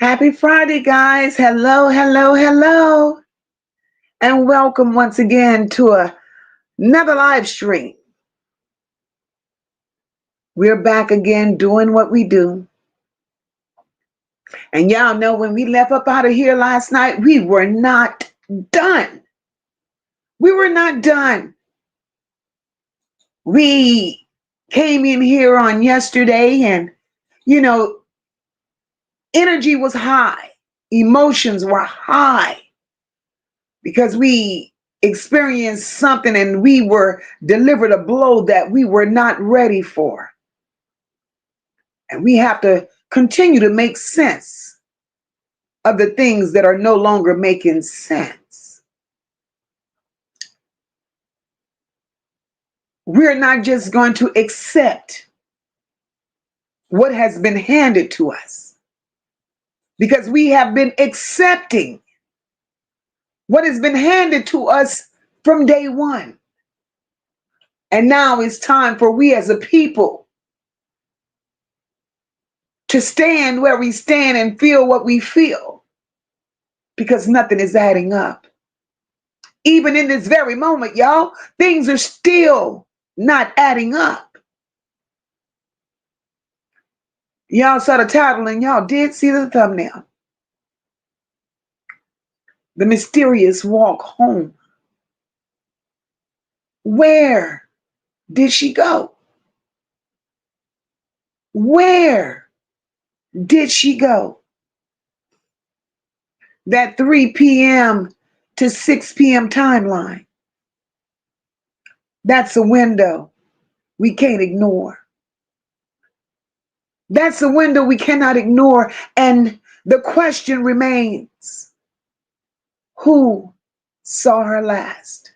Happy Friday, guys. Hello, hello, hello. And welcome once again to another live stream. We're back again doing what we do. And y'all know when we left up out of here last night, we were not done. We were not done. We came in here on yesterday and, you know, energy was high. Emotions were high. Because we experienced something and we were delivered a blow that we were not ready for. And we have to continue to make sense of the things that are no longer making sense. We're not just going to accept what has been handed to us, because we have been accepting what has been handed to us from day one. And now it's time for we as a people to stand where we stand and feel what we feel, because nothing is adding up. Even in this very moment, y'all, things are still not adding up. Y'all saw the title and y'all did see the thumbnail. The mysterious walk home. Where did she go? Where did she go? That 3 p.m. to 6 p.m. timeline. That's a window we can't ignore. That's a window we cannot ignore. And the question remains, who saw her last?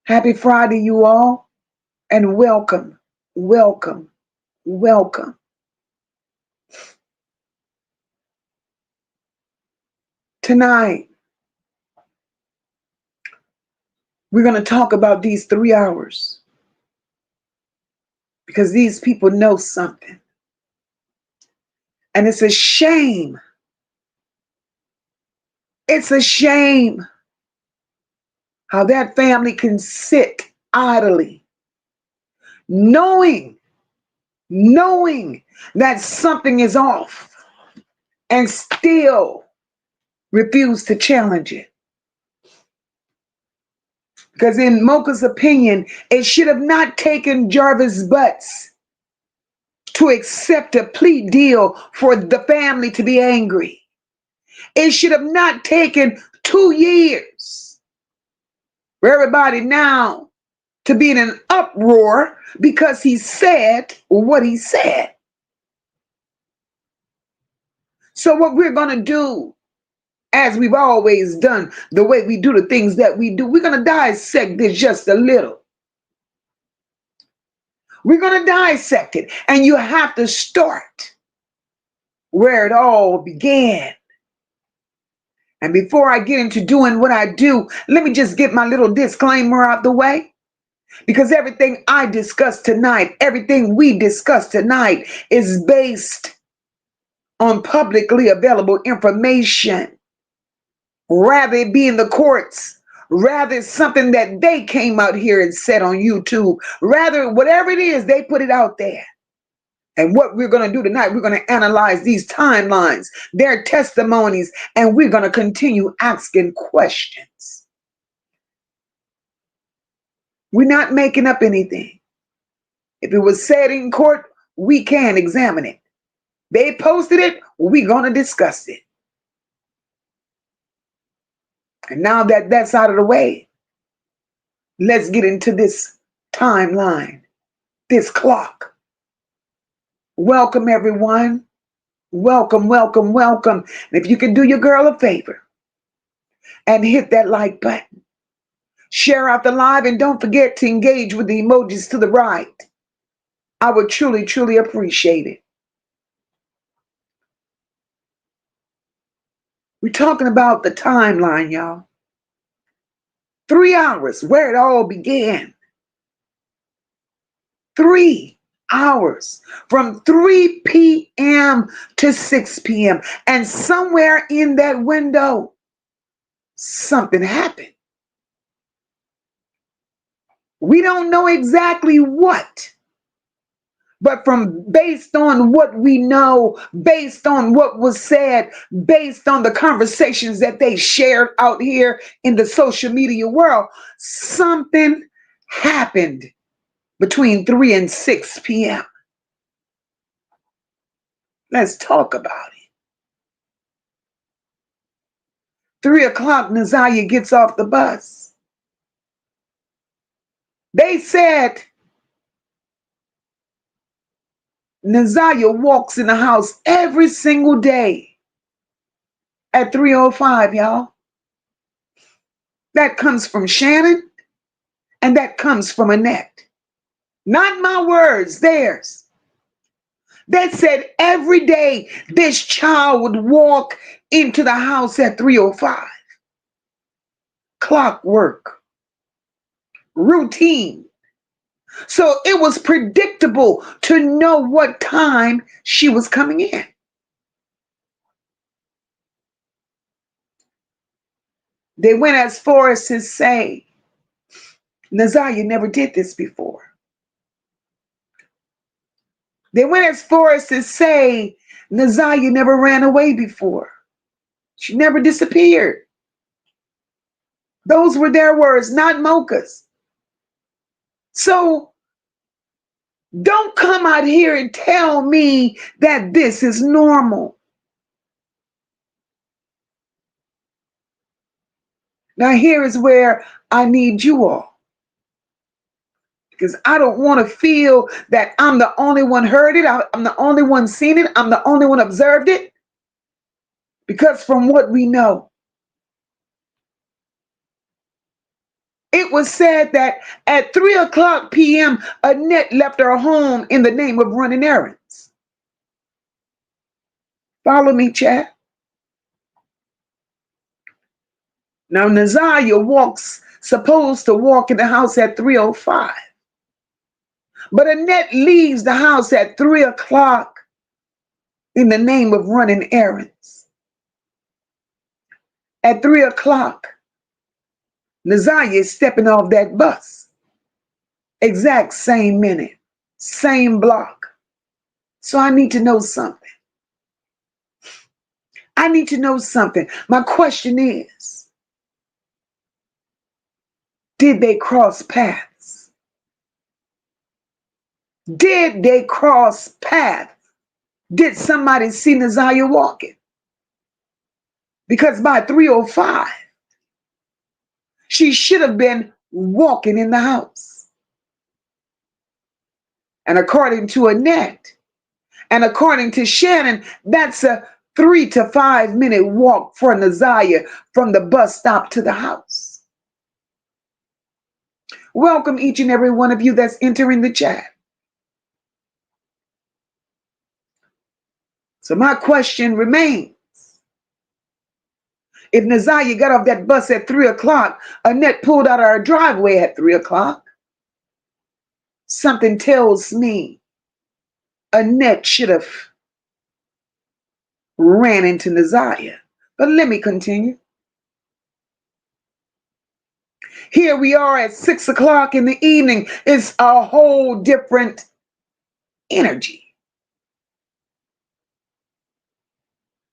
Happy Friday, you all, and welcome, welcome, welcome. Tonight, we're going to talk about these 3 hours, because these people know something. And it's a shame. It's a shame how that family can sit idly, knowing that something is off, and still refuse to challenge it. Because in MOCA's opinion, it should have not taken Jarvis Butts to accept a plea deal for the family to be angry. It should have not taken 2 years for everybody now to be in an uproar because he said what he said. So what we're going to do, as we've always done, the way we do the things that we do, we're going to dissect this just a little. We're going to dissect it. And you have to start where it all began. And before I get into doing what I do, let me just get my little disclaimer out the way. Because everything I discuss tonight, everything we discuss tonight is based on publicly available information. Rather it be in the courts, rather it's something that they came out here and said on YouTube, rather whatever it is, they put it out there. And what we're going to do tonight, we're going to analyze these timelines, their testimonies, and we're going to continue asking questions. We're not making up anything. If it was said in court, we can examine it. They posted it, we're going to discuss it. And now that that's out of the way, let's get into this timeline, this clock. Welcome, everyone. Welcome, welcome, welcome. And if you can do your girl a favor and hit that like button, share out the live, and don't forget to engage with the emojis to the right. I would truly, truly appreciate it. We're talking about the timeline, y'all. 3 hours, where it all began. 3 hours from 3 p.m. to 6 p.m. And somewhere in that window, something happened. We don't know exactly what, but based on what we know, based on what was said, based on the conversations that they shared out here in the social media world, something happened between 3 and 6 p.m. Let's talk about it. 3 o'clock, Naziyah gets off the bus. They said Naziyah walks in the house every single day at 3:05, y'all. That comes from Shannon and that comes from Annette. Not my words, theirs. They said every day this child would walk into the house at 3:05. Clockwork, routine. So it was predictable to know what time she was coming in. They went as far as to say, Naziyah never did this before. They went as far as to say, Naziyah never ran away before. She never disappeared. Those were their words, not MOCA's. So don't come out here and tell me that this is normal. Now here is where I need you all. Because I don't want to feel that I'm the only one heard it. I'm the only one seen it. I'm the only one observed it. Because from what we know, it was said that at 3 p.m., Annette left her home in the name of running errands. Follow me, chat. Now, Naziyah supposed to walk in the house at 3:05. But Annette leaves the house at 3 o'clock in the name of running errands. At 3 o'clock, Naziyah is stepping off that bus. Exact same minute, same block. So I need to know something. I need to know something. My question is, did they cross paths? Did they cross paths? Did somebody see Naziyah walking? Because by 3:05, she should have been walking in the house. And according to Annette, and according to Shannon, that's a 3 to 5 minute walk for Naziyah from the bus stop to the house. Welcome each and every one of you that's entering the chat. So my question remains. If Naziyah got off that bus at 3 o'clock, Annette pulled out of her driveway at 3 o'clock, something tells me Annette should have ran into Naziyah. But let me continue. Here we are at 6 o'clock in the evening. It's a whole different energy.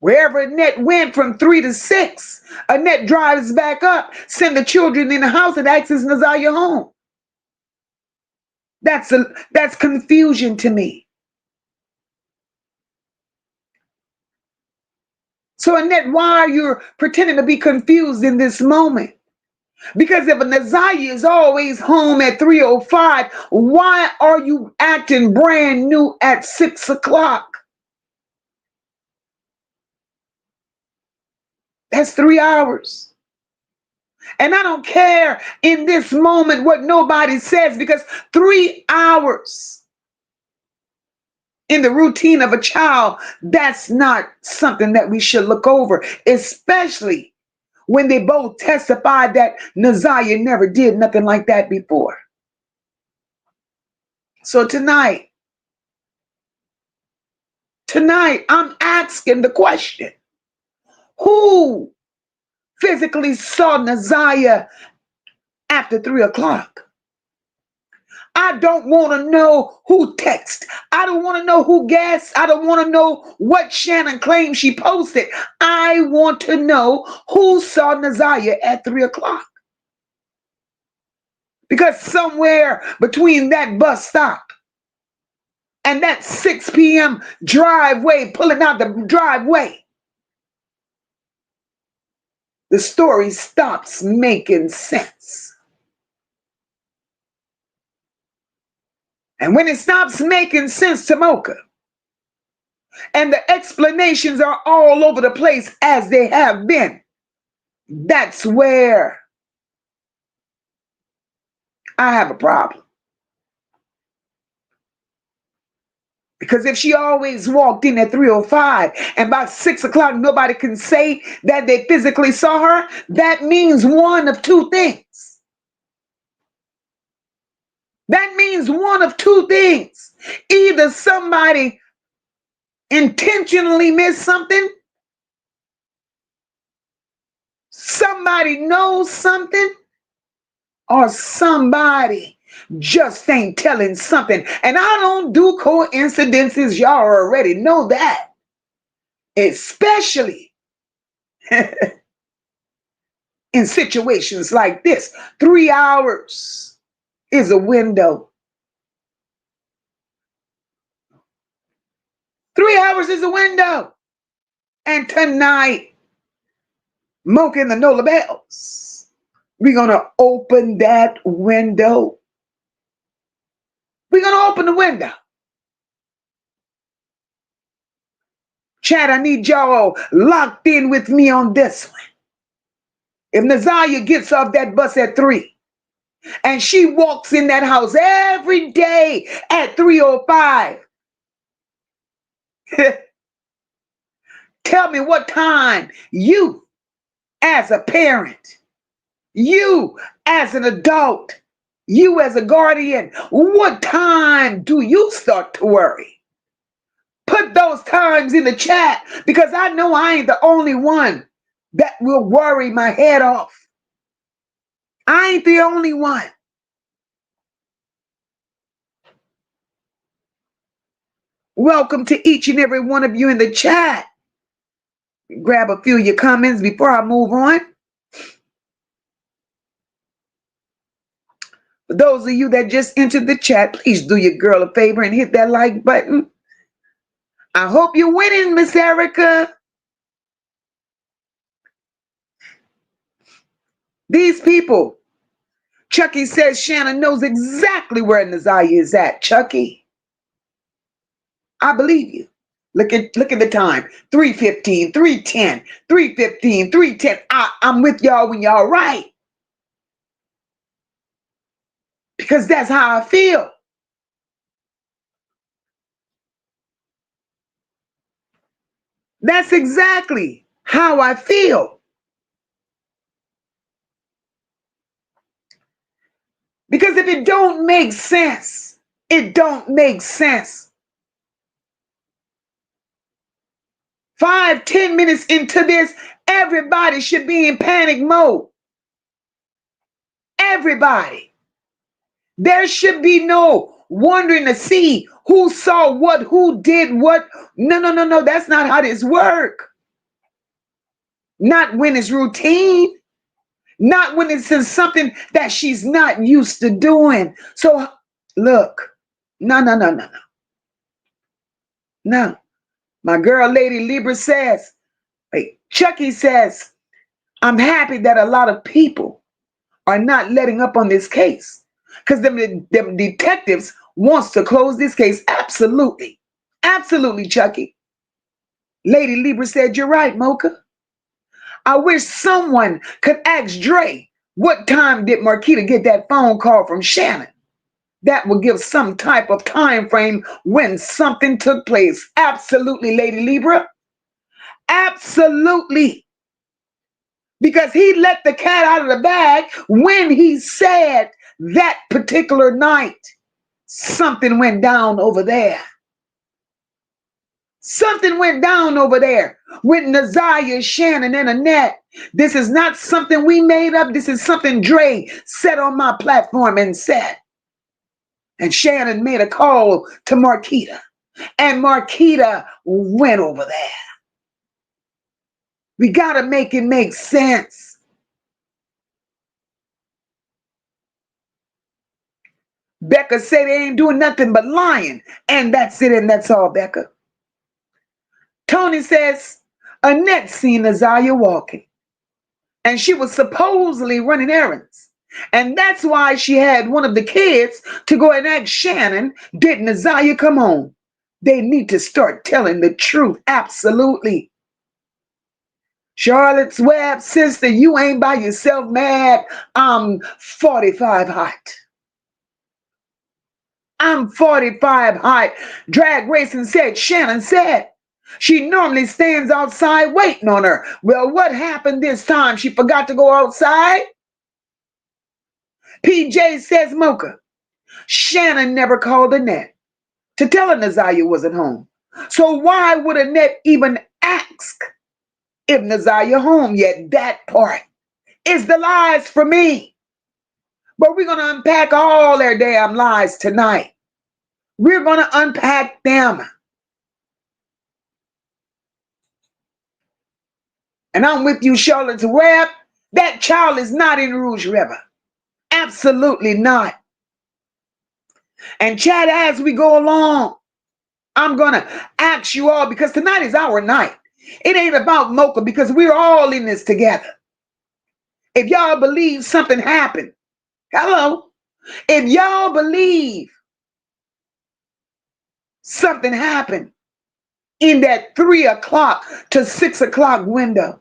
Wherever Annette went from 3 to 6, Annette drives back up, send the children in the house, and asks Naziyah home. That's confusion to me. So Annette, why are you pretending to be confused in this moment? Because if a Naziyah is always home at 3:05, why are you acting brand new at 6 o'clock? That's 3 hours. And I don't care in this moment what nobody says, because 3 hours in the routine of a child, that's not something that we should look over, especially when they both testified that Naziyah never did nothing like that before. So tonight, Tonight, I'm asking the question, who physically saw Naziyah after 3 o'clock? I don't want to know who texted. I don't want to know who guessed. I don't want to know what Shannon claimed she posted. I want to know who saw Naziyah at 3 o'clock. Because somewhere between that bus stop and that 6 p.m. driveway, pulling out the driveway, the story stops making sense. And when it stops making sense to MOCA, and the explanations are all over the place as they have been, that's where I have a problem. Because if she always walked in at 3:05 and by 6 o'clock nobody can say that they physically saw her, that means one of two things. That means one of two things. Either somebody intentionally missed something, somebody knows something, or somebody just ain't telling something. And I don't do coincidences. Y'all already know that. Especially in situations like this. 3 hours is a window. 3 hours is a window. And tonight, MOCA and the Nola Bells, we're going to open that window. We're going to open the window. Chad, I need y'all locked in with me on this one. If Naziyah gets off that bus at 3 and she walks in that house every day at 3:05, tell me what time you as a parent, you as an adult, you as a guardian, what time do you start to worry? Put those times in the chat, because I know I ain't the only one that will worry my head off. I ain't the only one. Welcome to each and every one of you in the chat. Grab a few of your comments before I move on. For those of you that just entered the chat, please do your girl a favor and hit that like button. I hope you're winning, Miss Erica. These people, Chucky says Shannon knows exactly where Naziyah is at. Chucky, I believe you. Look at the time. 3:15, 3:10, 3:15, 3:10. I'm with y'all when y'all right. Because that's how I feel. That's exactly how I feel. Because if it don't make sense, it don't make sense. 5, 10 minutes into this, everybody should be in panic mode. Everybody. There should be no wondering to see who saw what, who did what. No. That's not how this works. Not when it's routine. Not when it's in something that she's not used to doing. So, look. No. No. My girl, Lady Libra says, wait, Chucky says, I'm happy that a lot of people are not letting up on this case. Because them detectives wants to close this case. Absolutely. Absolutely, Chucky. Lady Libra said, you're right, MOCA. I wish someone could ask Dre, what time did Marquita get that phone call from Shannon? That would give some type of time frame when something took place. Absolutely, Lady Libra. Absolutely. Because he let the cat out of the bag when he said that particular night something went down over there. Something went down over there with Naziyah, Shannon, and Annette. This is not something we made up. This is something Dre said on my platform and said. And Shannon made a call to Marquita. And Marquita went over there. We got to make it make sense. Becca said they ain't doing nothing but lying. And that's it, and that's all, Becca. Tony says Annette seen Naziyah walking. And she was supposedly running errands. And that's why she had one of the kids to go and ask Shannon, did Naziyah come home? They need to start telling the truth. Absolutely. Charlotte's Web, sister, you ain't by yourself mad. I'm 45 hot. I'm 45 hot. Drag Racing said, Shannon said, she normally stands outside waiting on her. Well, what happened this time? She forgot to go outside? PJ says, MOCA, Shannon never called Annette to tell her Naziyah wasn't home. So why would Annette even ask if Naziyah home yet? That part is the lies for me. But we're going to unpack all their damn lies tonight. We're going to unpack them. And I'm with you, Charlotte's Web. That child is not in Rouge River. Absolutely not. And Chad, as we go along, I'm going to ask you all, because tonight is our night. It ain't about MOCA, because we're all in this together. If y'all believe something happened, hello. If y'all believe something happened in that 3 o'clock to 6 o'clock window,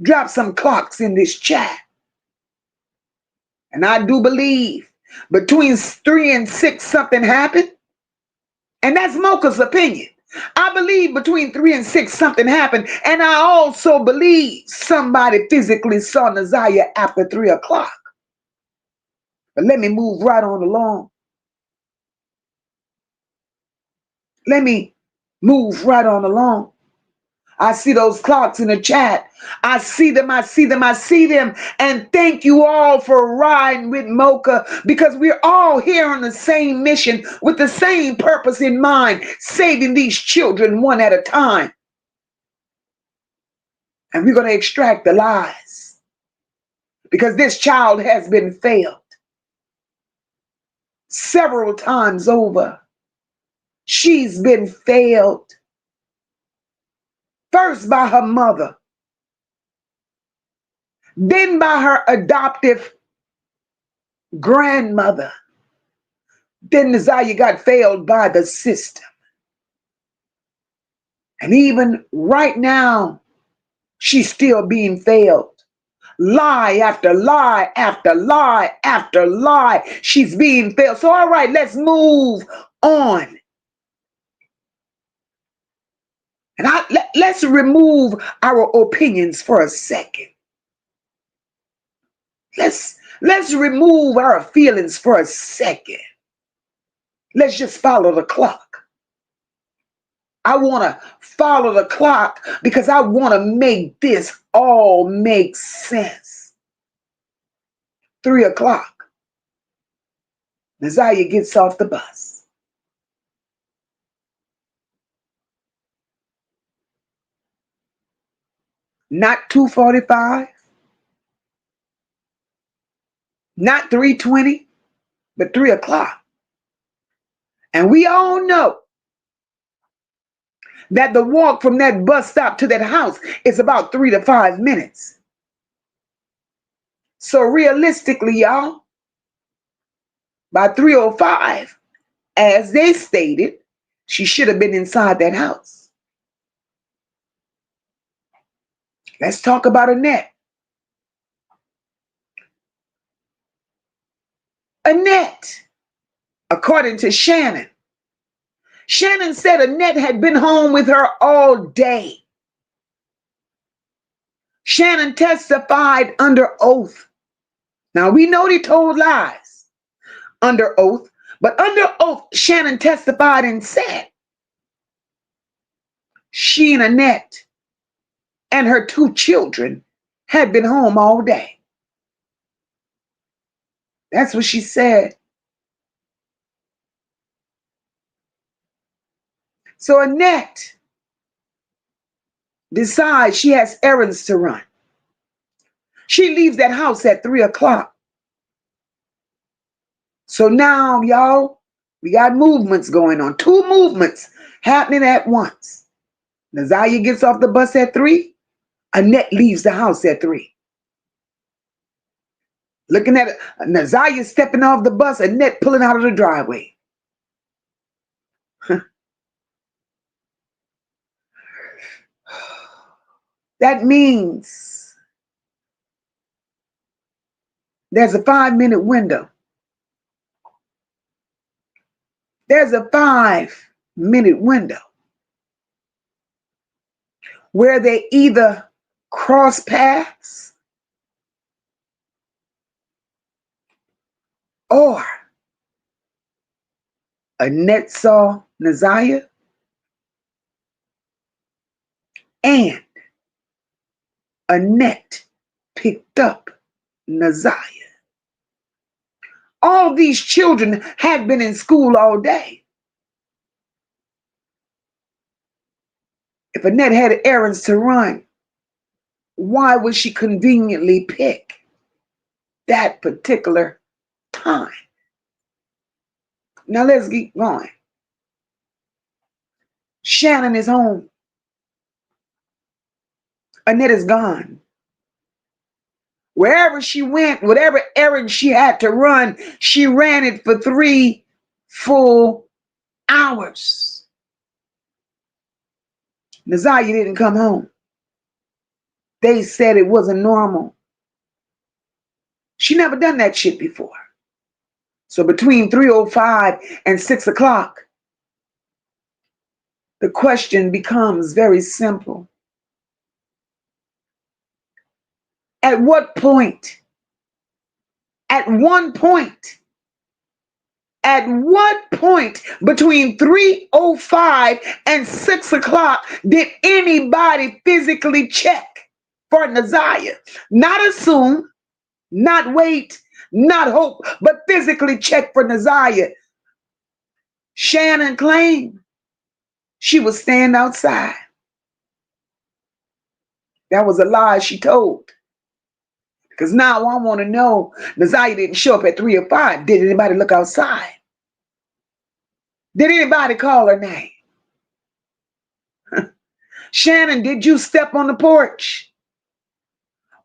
drop some clocks in this chat. And I do believe between 3 and 6 something happened. And that's MOCA's opinion. I believe between 3 and 6 something happened. And I also believe somebody physically saw Naziyah after 3 o'clock. But let me move right on along. Let me move right on along. I see those clocks in the chat. I see them, I see them, I see them. And thank you all for riding with MOCA, because we're all here on the same mission with the same purpose in mind, saving these children one at a time. And we're going to extract the lies, because this child has been failed several times over. She's been failed. First by her mother, then by her adoptive grandmother. Then Naziyah got failed by the system. And even right now, she's still being failed. Lie after lie after lie after lie. She's being failed. So all right, let's move on. And let's remove our opinions for a second. Let's remove our feelings for a second. Let's just follow the clock. I want to follow the clock because I want to make this all make sense. 3 o'clock. Naziyah gets off the bus. Not 2:45, not 3:20, but 3 o'clock. And we all know that the walk from that bus stop to that house is about 3 to 5 minutes. So realistically, y'all, by 3:05, as they stated, she should have been inside that house. Let's talk about Annette. Annette, according to Shannon, Shannon said Annette had been home with her all day. Shannon testified under oath. Now, we know they told lies under oath, but under oath, Shannon testified and said she and Annette and her 2 children had been home all day. That's what she said. So Annette decides she has errands to run. She leaves that house at 3 o'clock. So now, y'all, we got movements going on. 2 movements happening at once. Naziyah gets off the bus at 3. Annette leaves the house at 3. Looking at Naziyah stepping off the bus, Annette pulling out of the driveway. That means there's a 5-minute window. There's a 5-minute window where they either cross paths or Annette saw Naziyah and Annette picked up Naziyah. All these children had been in school all day. If Annette had errands to run, why would she conveniently pick that particular time? Now let's keep going. Shannon is home. Annette is gone. Wherever she went, whatever errand she had to run, she ran it for 3 full hours. Naziyah didn't come home. They said it wasn't normal. She never done that shit before. So between 3:05 and 6 o'clock, the question becomes very simple. At what point, at what point between 3:05 and 6 o'clock did anybody physically check for Naziyah? Not assume, not wait, not hope, but physically check for Naziyah. Shannon claimed she was staying outside. That was a lie she told. Because now I want to know, Naziyah didn't show up at 3 or 5. Did anybody look outside? Did anybody call her name? Shannon, did you step on the porch?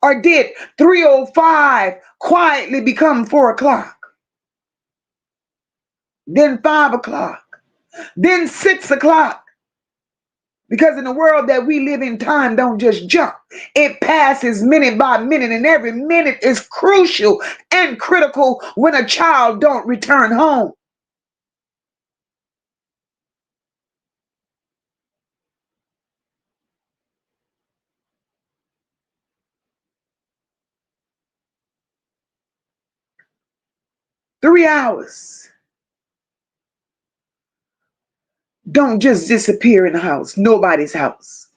Or did 3:05 quietly become 4 o'clock? Then 5 o'clock? Then 6 o'clock? Because in the world that we live in, time don't just jump. It passes minute by minute, and every minute is crucial and critical when a child don't return home. $3 don't just disappear in the house, nobody's house.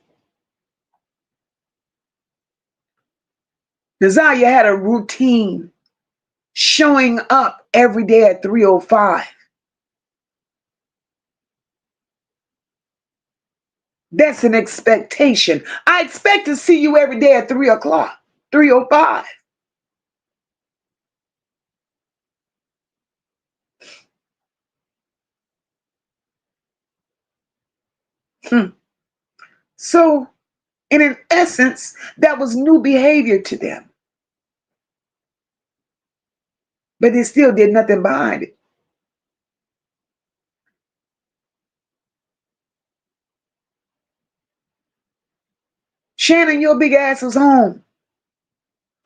Naziyah had a routine showing up every day at 3:05. That's an expectation. I expect to see you every day at 3 o'clock, 3:05. So, in an essence, that was new behavior to them. But they still did nothing behind it. Shannon, your big ass was home.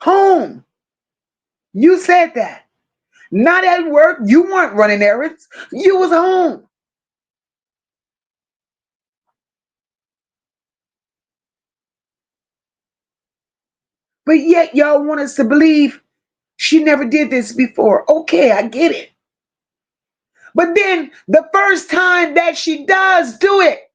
Home. You said that. Not at work. You weren't running errands. You was home. But yet y'all want us to believe she never did this before. Okay, I get it. But then the first time that she does do it,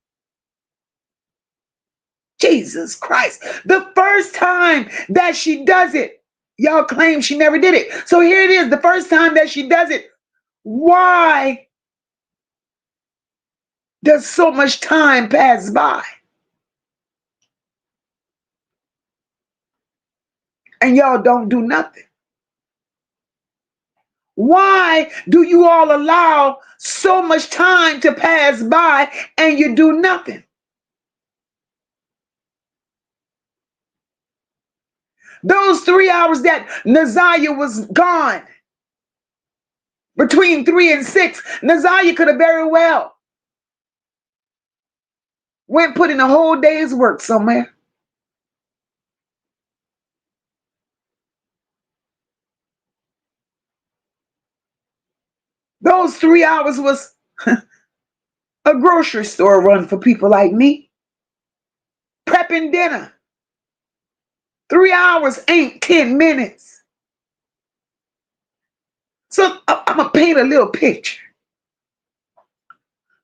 Jesus Christ. The first time that she does it, y'all claim she never did it. So here it is, the first time that she does it. Why does so much time pass by? And y'all don't do nothing. Why do you all allow so much time to pass by and you do nothing? Those 3 hours that Naziyah was gone, between 3 and 6, Naziyah could have very well went put in a whole day's work somewhere. Those 3 hours was a grocery store run for people like me. Prepping dinner. 3 hours ain't 10 minutes. So I'm going to paint a little picture.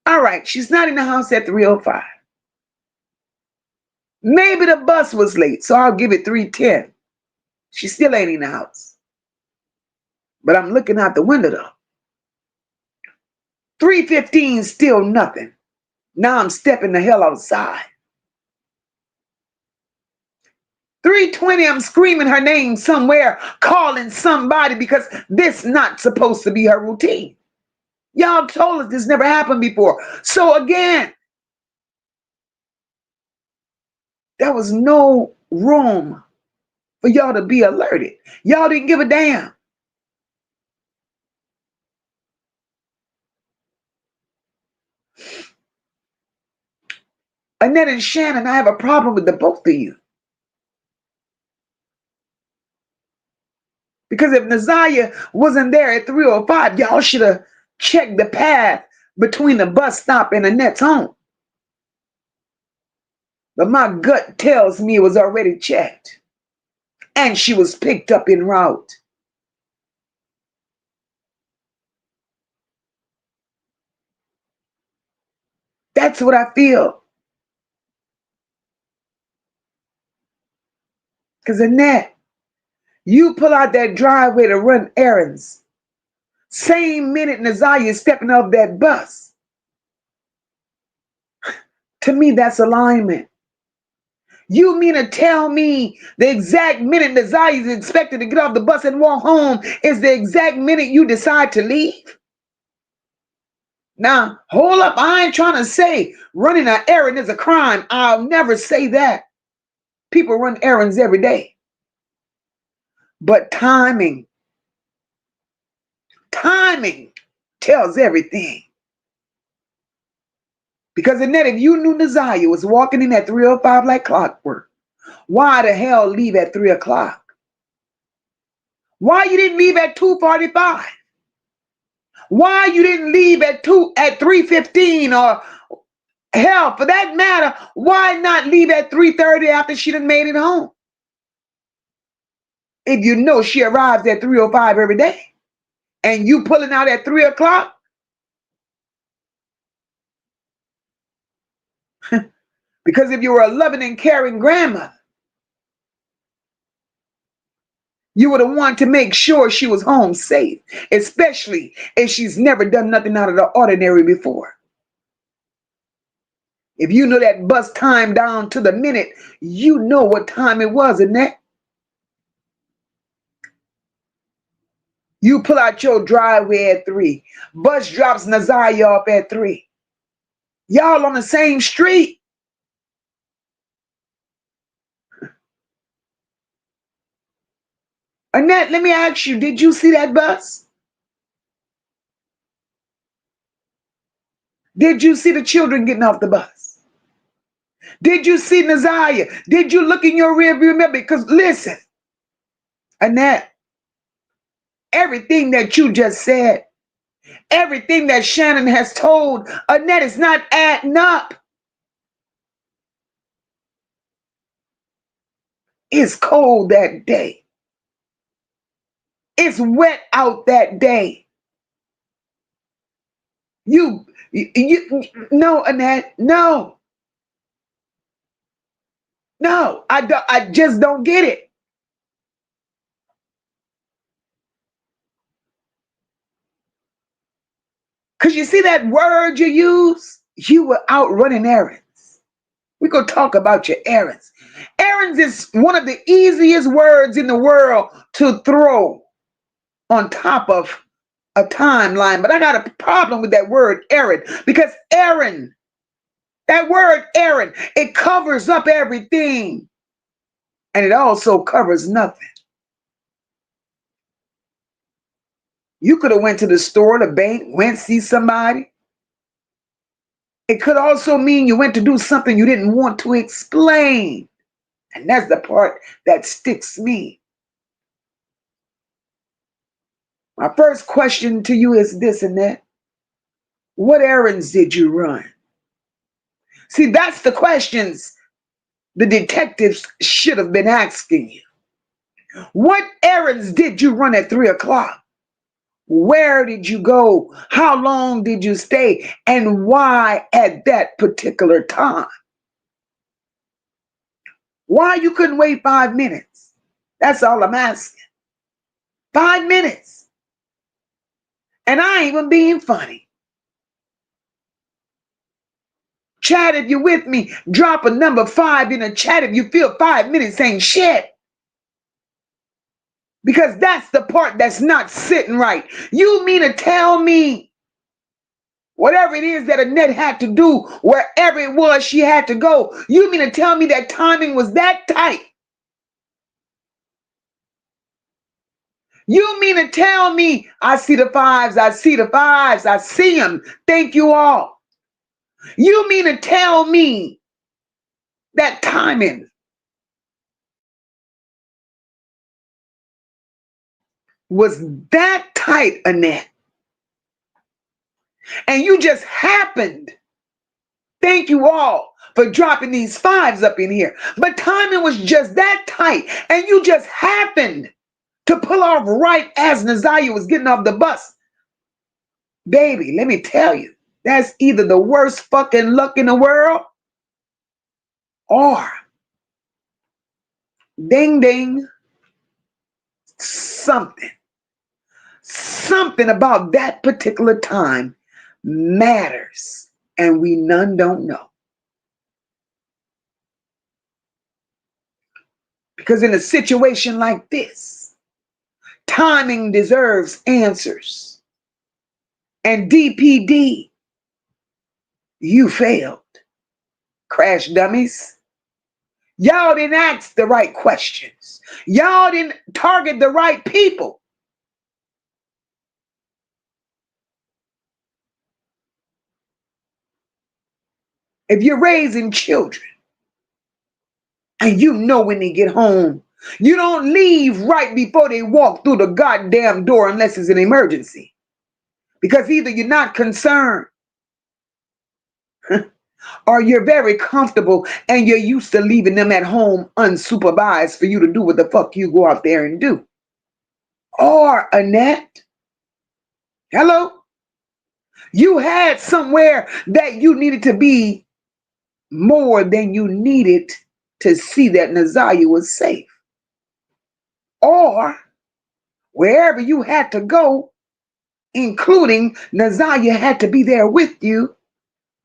All right, she's not in the house at 3:05. Maybe the bus was late, so I'll give it 3:10. She still ain't in the house. But I'm looking out the window though. 3:15, still nothing. Now I'm stepping the hell outside. 3:20, I'm screaming her name somewhere, calling somebody because this not supposed to be her routine. Y'all told us this never happened before. So again, there was no room for y'all to be alerted. Y'all didn't give a damn. Annette and Shannon, I have a problem with the both of you. Because if Naziyah wasn't there at 3:05, y'all should have checked the path between the bus stop and Annette's home. But my gut tells me it was already checked. And she was picked up en route. That's what I feel. Because Annette, you pull out that driveway to run errands. Same minute Naziyah is stepping off that bus. To me, that's alignment. You mean to tell me the exact minute Naziyah is expected to get off the bus and walk home is the exact minute you decide to leave? Now, hold up. I ain't trying to say running an errand is a crime. I'll never say that. People run errands every day. But timing tells everything. Because Annette, if you knew Naziyah was walking in at 3:05 like clockwork, why the hell leave at 3 o'clock? Why you didn't leave at 2:45? Why you didn't leave at 3:15, or hell, for that matter, why not leave at 3:30 after she done made it home? If you know she arrives at 3:05 every day, and you pulling out at 3 o'clock, because if you were a loving and caring grandmother, you would have wanted to make sure she was home safe, especially if she's never done nothing out of the ordinary before. If you know that bus time down to the minute, you know what time it was, Annette. You pull out your driveway at 3. Bus drops Naziyah off at 3. Y'all on the same street. Annette, let me ask you, did you see that bus? Did you see the children getting off the bus? Did you see Naziyah? Did you look in your rearview mirror? Because listen, Annette, everything that you just said, everything that Shannon has told, Annette, is not adding up. It's cold that day. It's wet out that day. You no, Annette, no. No, I just don't get it. Because you see that word you use? You were out running errands. We're going to talk about your errands. Errands is one of the easiest words in the world to throw on top of a timeline. But I got a problem with that word errand, because errand, that word errand, it covers up everything. And it also covers nothing. You could have went to the store, the bank, went see somebody. It could also mean you went to do something you didn't want to explain. And that's the part that sticks me. My first question to you is this, Annette. What errands did you run? See, that's the questions the detectives should have been asking you. What errands did you run at 3 o'clock? Where did you go? How long did you stay? And why at that particular time? Why you couldn't wait 5 minutes? That's all I'm asking. 5 minutes. And I ain't even being funny. Chat, if you're with me, drop a number 5 in the chat if you feel 5 minutes ain't shit. Because that's the part that's not sitting right. You mean to tell me whatever it is that Annette had to do, wherever it was she had to go, you mean to tell me that timing was that tight? You mean to tell me, I see the fives, I see the fives, I see them. Thank you all. You mean to tell me that timing was that tight, Annette? And you just happened, thank you all for dropping these fives up in here, but timing was just that tight, and you just happened to pull off right as Naziyah was getting off the bus. Baby, let me tell you, that's either the worst fucking luck in the world, or ding ding, something about that particular time matters, and we none don't know. Because in a situation like this, timing deserves answers. And DPD, you failed. Crash dummies. Y'all didn't ask the right questions. Y'all didn't target the right people. If you're raising children and you know when they get home, you don't leave right before they walk through the goddamn door unless it's an emergency. Because either you're not concerned or you're very comfortable and you're used to leaving them at home unsupervised for you to do what the fuck you go out there and do. Or, Annette, hello, you had somewhere that you needed to be more than you needed to see that Naziyah was safe. Or wherever you had to go, including Naziyah had to be there with you.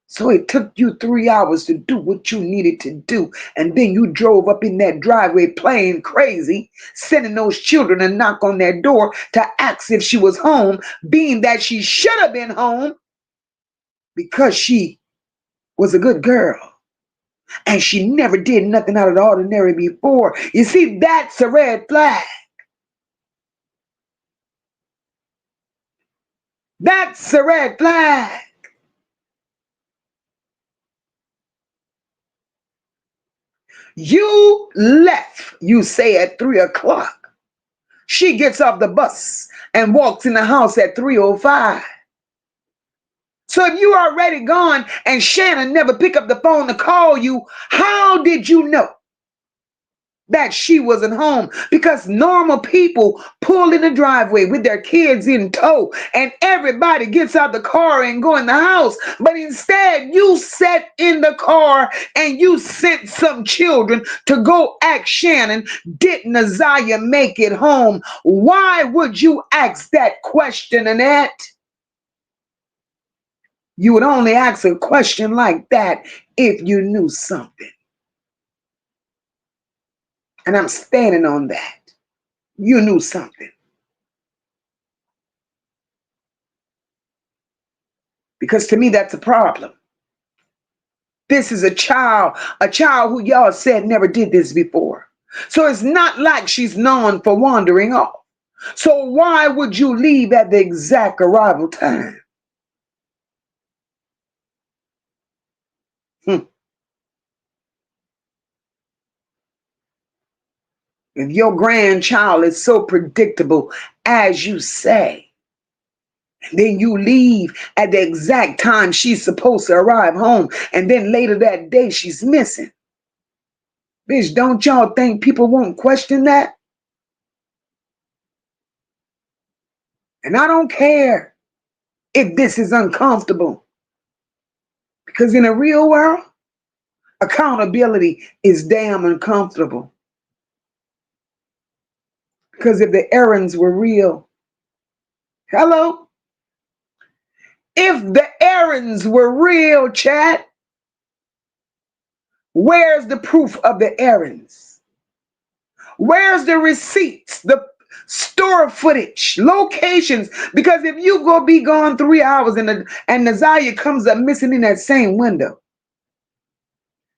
So it took you 3 hours to do what you needed to do. And then you drove up in that driveway playing crazy, sending those children to knock on their door to ask if she was home, being that she should have been home because she was a good girl. And she never did nothing out of the ordinary before. You see, that's a red flag. That's a red flag. You left, you say, at 3 o'clock. She gets off the bus and walks in the house at 3:05. So if you are already gone and Shannon never picked up the phone to call you, how did you know that she wasn't home, because normal people pull in the driveway with their kids in tow and everybody gets out the car and go in the house. But instead, you sat in the car and you sent some children to go ask Shannon, did Naziyah make it home? Why would you ask that question, Annette? You would only ask a question like that if you knew something. And I'm standing on that. You knew something. Because to me, that's a problem. This is a child who y'all said never did this before. So it's not like she's known for wandering off. So why would you leave at the exact arrival time? If your grandchild is so predictable as you say, then you leave at the exact time she's supposed to arrive home, and then later that day she's missing. Bitch, don't y'all think people won't question that? And I don't care if this is uncomfortable, because in the real world, accountability is damn uncomfortable. Because if the errands were real, hello? If the errands were real, chat, where's the proof of the errands? Where's the receipts, the store footage, locations? Because if you go be gone 3 hours and Naziyah comes up missing in that same window,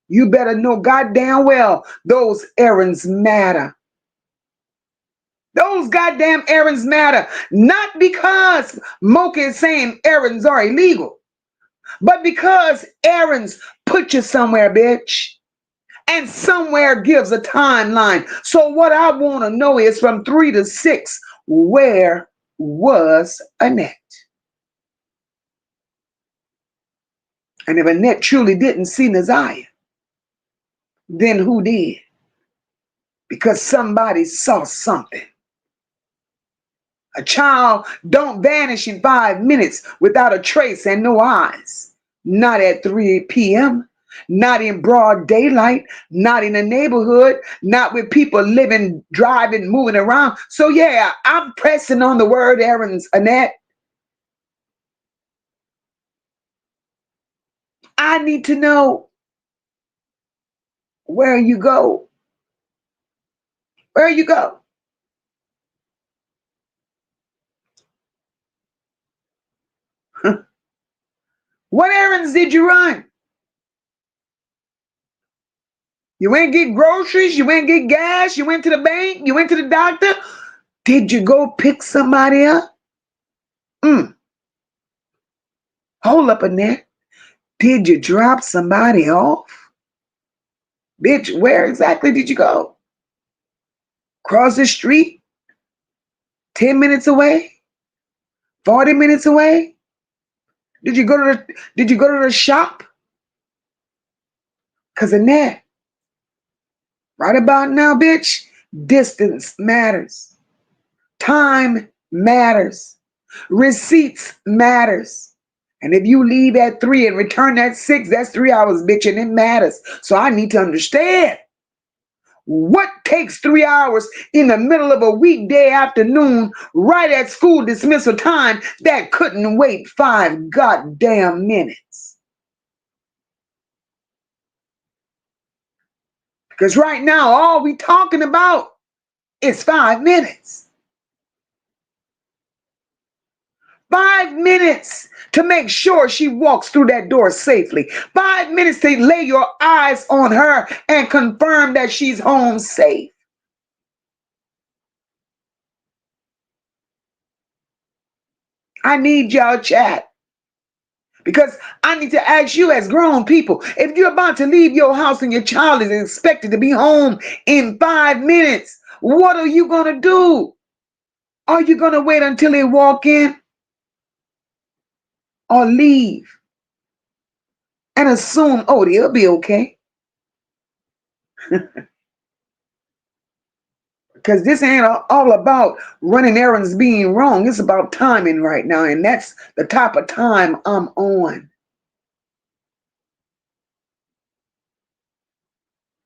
you better know goddamn well those errands matter. Those goddamn errands matter. Not because MOCA is saying errands are illegal, but because errands put you somewhere, bitch. And somewhere gives a timeline. So what I want to know is from 3 to 6, where was Annette? And if Annette truly didn't see Naziyah, then who did? Because somebody saw something. A child don't vanish in 5 minutes without a trace and no eyes. Not at 3 p.m., not in broad daylight, not in a neighborhood, not with people living, driving, moving around. So yeah, I'm pressing on the word errands, Annette. I need to know where you go. Where you go. What errands did you run? You went get groceries, you went get gas, you went to the bank, you went to the doctor. Did you go pick somebody up? Hold up, Annette. Did you drop somebody off? Bitch, where exactly did you go? Cross the street? 10 minutes away? 40 minutes away? Did you go to the shop? Cause Annette, right about now, bitch, distance matters. Time matters. Receipts matters. And if you leave at 3 and return at 6, that's 3 hours, bitch, and it matters. So I need to understand what takes 3 hours in the middle of a weekday afternoon, right at school dismissal time, that couldn't wait 5 goddamn minutes. Because right now, all we talking about is 5 minutes. 5 minutes to make sure she walks through that door safely. 5 minutes to lay your eyes on her and confirm that she's home safe. I need y'all chat. Because I need to ask you as grown people, if you're about to leave your house and your child is expected to be home in 5 minutes, what are you going to do? Are you going to wait until they walk in? Or leave and assume, oh, they'll be okay? Because this ain't all about running errands being wrong. It's about timing right now. And that's the type of time I'm on.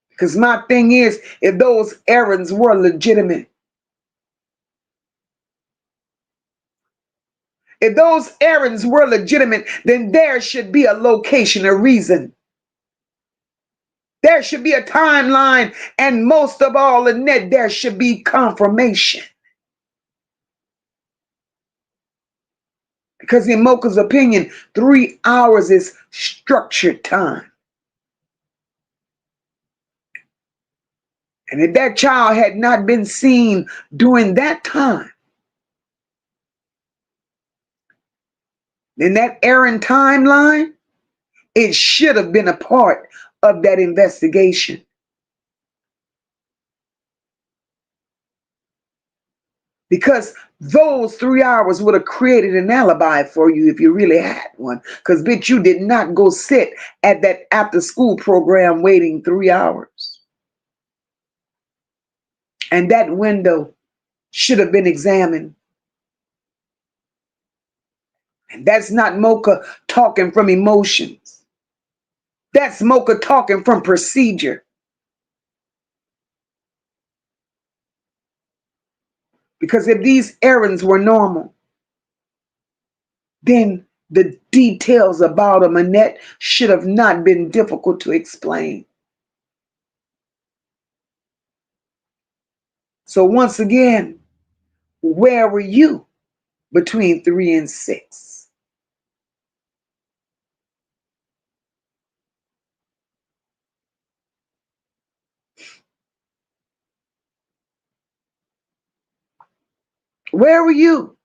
Because my thing is, if those errands were legitimate, then there should be a location, a reason. There should be a timeline. And most of all, Annette, there should be confirmation. Because in MOCA's opinion, 3 hours is structured time. And if that child had not been seen during that time, then that errand timeline, it should have been a part of that investigation. Because those 3 hours would have created an alibi for you if you really had one. Because, bitch, you did not go sit at that after school program waiting 3 hours. And that window should have been examined. And that's not MOCA talking from emotions. That's MOCA talking from procedure. Because if these errands were normal, then the details about them, Annette, should have not been difficult to explain. So once again, where were you between 3 and 6? Where were you?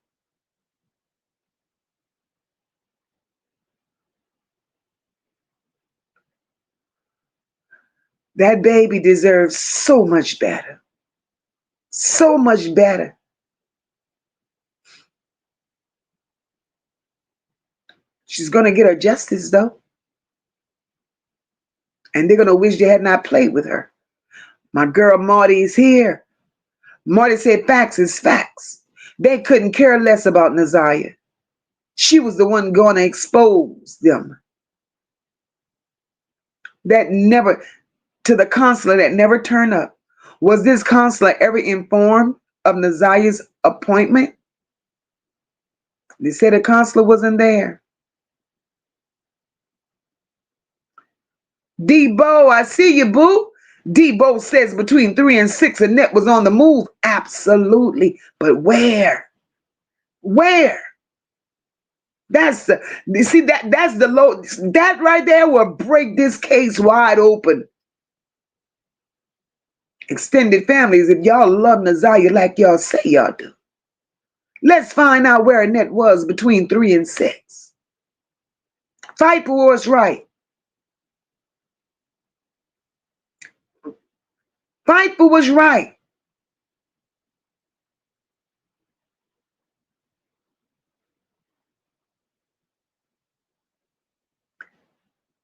That baby deserves so much better. So much better. She's going to get her justice, though. And they're going to wish they had not played with her. My girl Marty is here. Marty said facts is facts. They couldn't care less about Naziyah. She was the one going to expose them. That never, to the counselor that never turned up. Was this counselor ever informed of Naziyah's appointment? They said the counselor wasn't there. Debo, I see you, boo. Debo says between 3 and 6, Annette was on the move. Absolutely. But where? Where? That's the, you see, that's the low, that right there will break this case wide open. Extended families, if y'all love Naziyah like y'all say y'all do, let's find out where Annette was between 3 and 6. Fight for what's right. Fight for what's right.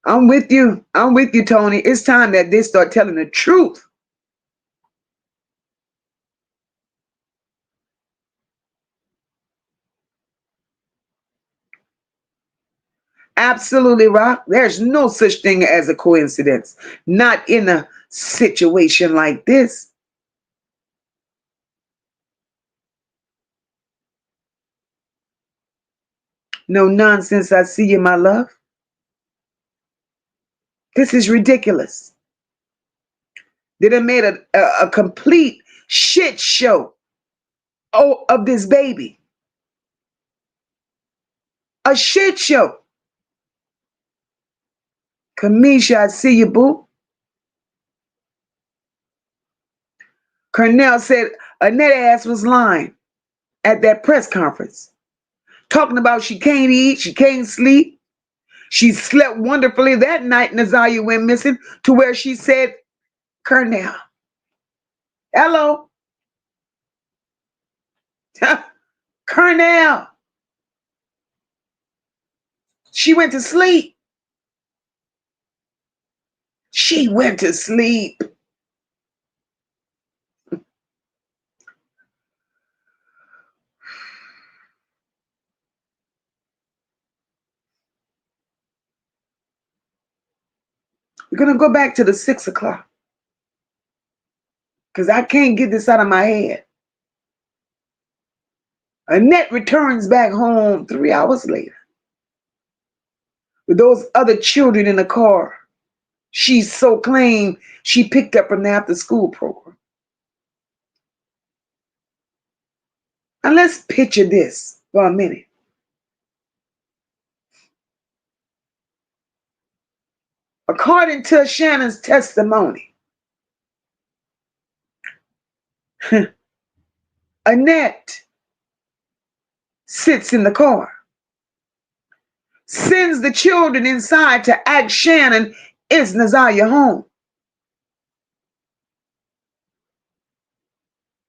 I'm with you. I'm with you, Tony. It's time that they start telling the truth. Absolutely, Rock. There's no such thing as a coincidence. Not in a situation like this. No nonsense. I see you, my love. This is ridiculous. They done made a complete shit show of this baby. A shit show. Kamisha, I see you, boo. Cornell said Annette ass was lying at that press conference. Talking about she can't eat, she can't sleep. She slept wonderfully that night. Naziyah went missing to where she said, Cornell. Hello. Cornell. She went to sleep. She went to sleep. We're going to go back to the 6 o'clock because I can't get this out of my head. Annette returns back home 3 hours later with those other children in the car. She so claimed she picked up from the after school program. And let's picture this for a minute. According to Shannon's testimony, Annette sits in the car, sends the children inside to ask Shannon, is Naziyah home?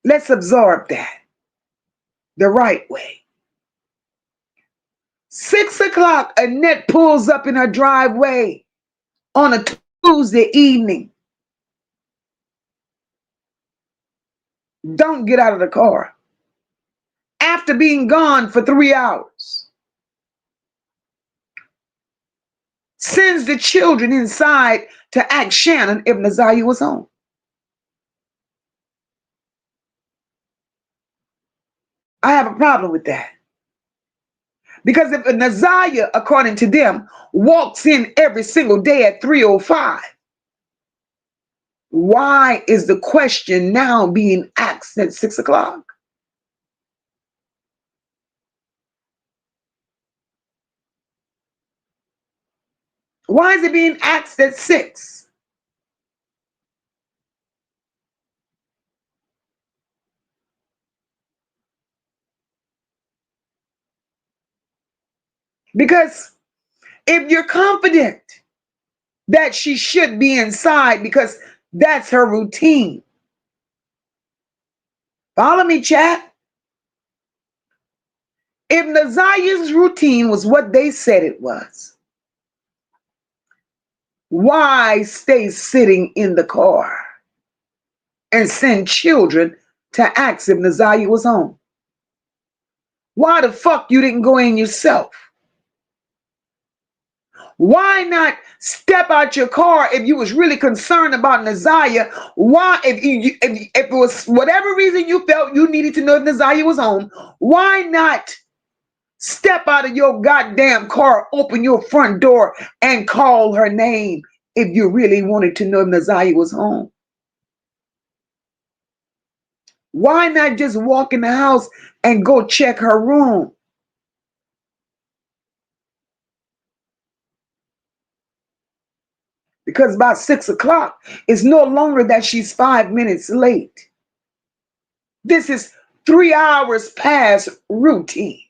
Let's absorb that the right way. 6 o'clock, Annette pulls up in her driveway on a Tuesday evening. Don't get out of the car. After being gone for 3 hours. Sends the children inside to ask Shannon if Naziyah was home. I have a problem with that. Because if a Naziyah, according to them, walks in every single day at 3:05, why is the question now being asked at 6 o'clock? Why is it being asked at 6? Because if you're confident that she should be inside because that's her routine. Follow me, chat. If Naziyah's routine was what they said it was, why stay sitting in the car and send children to ask if Naziyah was home? Why the fuck you didn't go in yourself? Why not step out your car if you was really concerned about Naziyah? Why, if it was whatever reason you felt you needed to know if Naziyah was home, why not step out of your goddamn car, open your front door, and call her name if you really wanted to know if Naziyah was home? Why not just walk in the house and go check her room? Because by 6 o'clock, it's no longer that she's 5 minutes late. This is 3 hours past routine.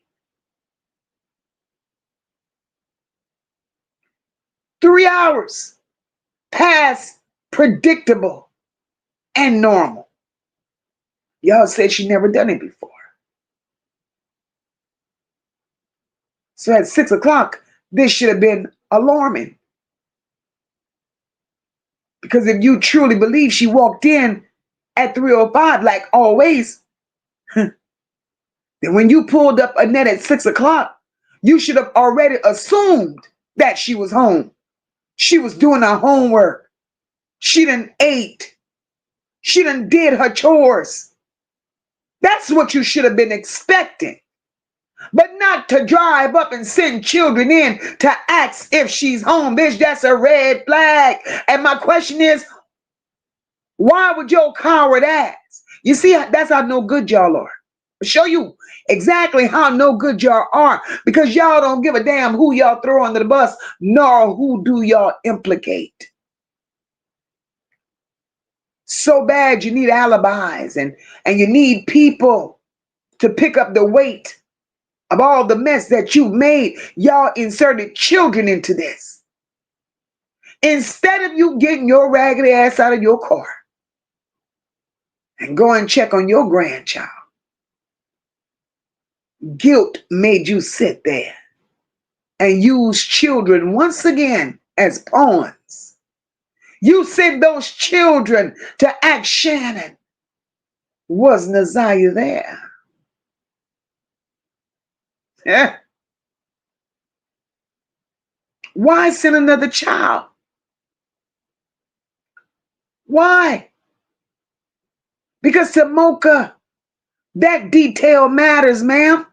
3 hours past predictable and normal. Y'all said she never done it before. So at 6 o'clock, this should have been alarming. Because if you truly believe she walked in at 3:05, like always, then when you pulled up Annette at 6 o'clock, you should have already assumed that she was home. She was doing her homework. She done ate. She done did her chores. That's what you should have been expecting. But not to drive up and send children in to ask if she's home. Bitch, that's a red flag. And my question is, why would your coward ass? You see, that's how no good y'all are. I'll show you exactly how no good y'all are, because y'all don't give a damn who y'all throw under the bus, nor who do y'all implicate. So bad you need alibis and you need people to pick up the weight of all the mess that you've made. Y'all inserted children into this. Instead of you getting your raggedy ass out of your car and go and check on your grandchild, guilt made you sit there and use children once again as pawns. You sent those children to ask Shannon, was Naziyah there? Yeah. Why send another child? Why? Because to MOCA, that detail matters, ma'am.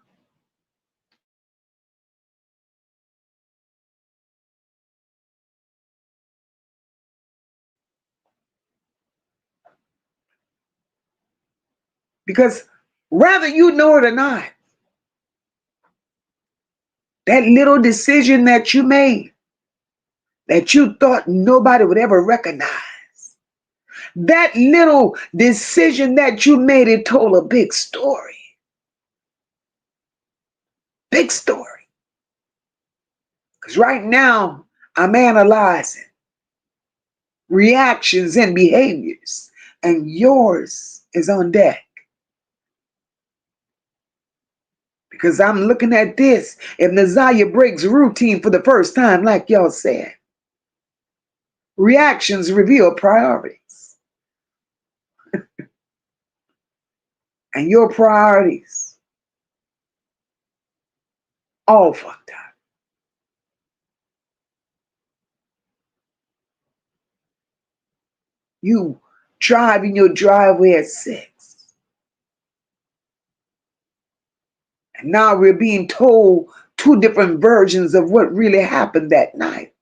Because whether you know it or not, that little decision that you made, that you thought nobody would ever recognize, that little decision that you made, it told a big story. Big story. Because right now, I'm analyzing reactions and behaviors, and yours is on deck. Because I'm looking at this. If Naziyah breaks routine for the first time, like y'all said, reactions reveal priorities. And your priorities all fucked up. You drive in your driveway at 6. And now we're being told 2 different versions of what really happened that night.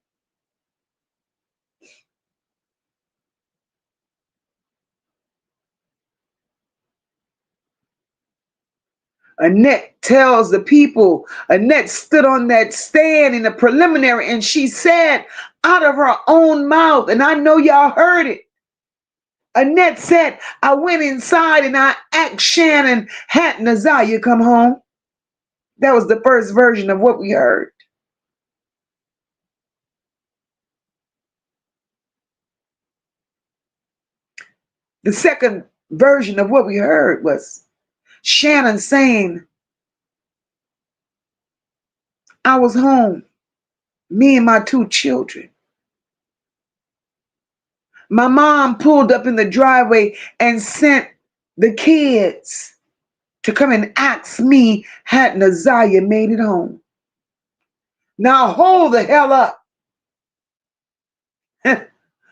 Annette tells the people, Annette stood on that stand in the preliminary and she said out of her own mouth, and I know y'all heard it. Annette said, I went inside and I asked Shannon, had Naziyah come home? That was the first version of what we heard. The second version of what we heard was Shannon saying, I was home, me and my 2 children. My mom pulled up in the driveway and sent the kids to come and ask me had Naziyah made it home. Now hold the hell up.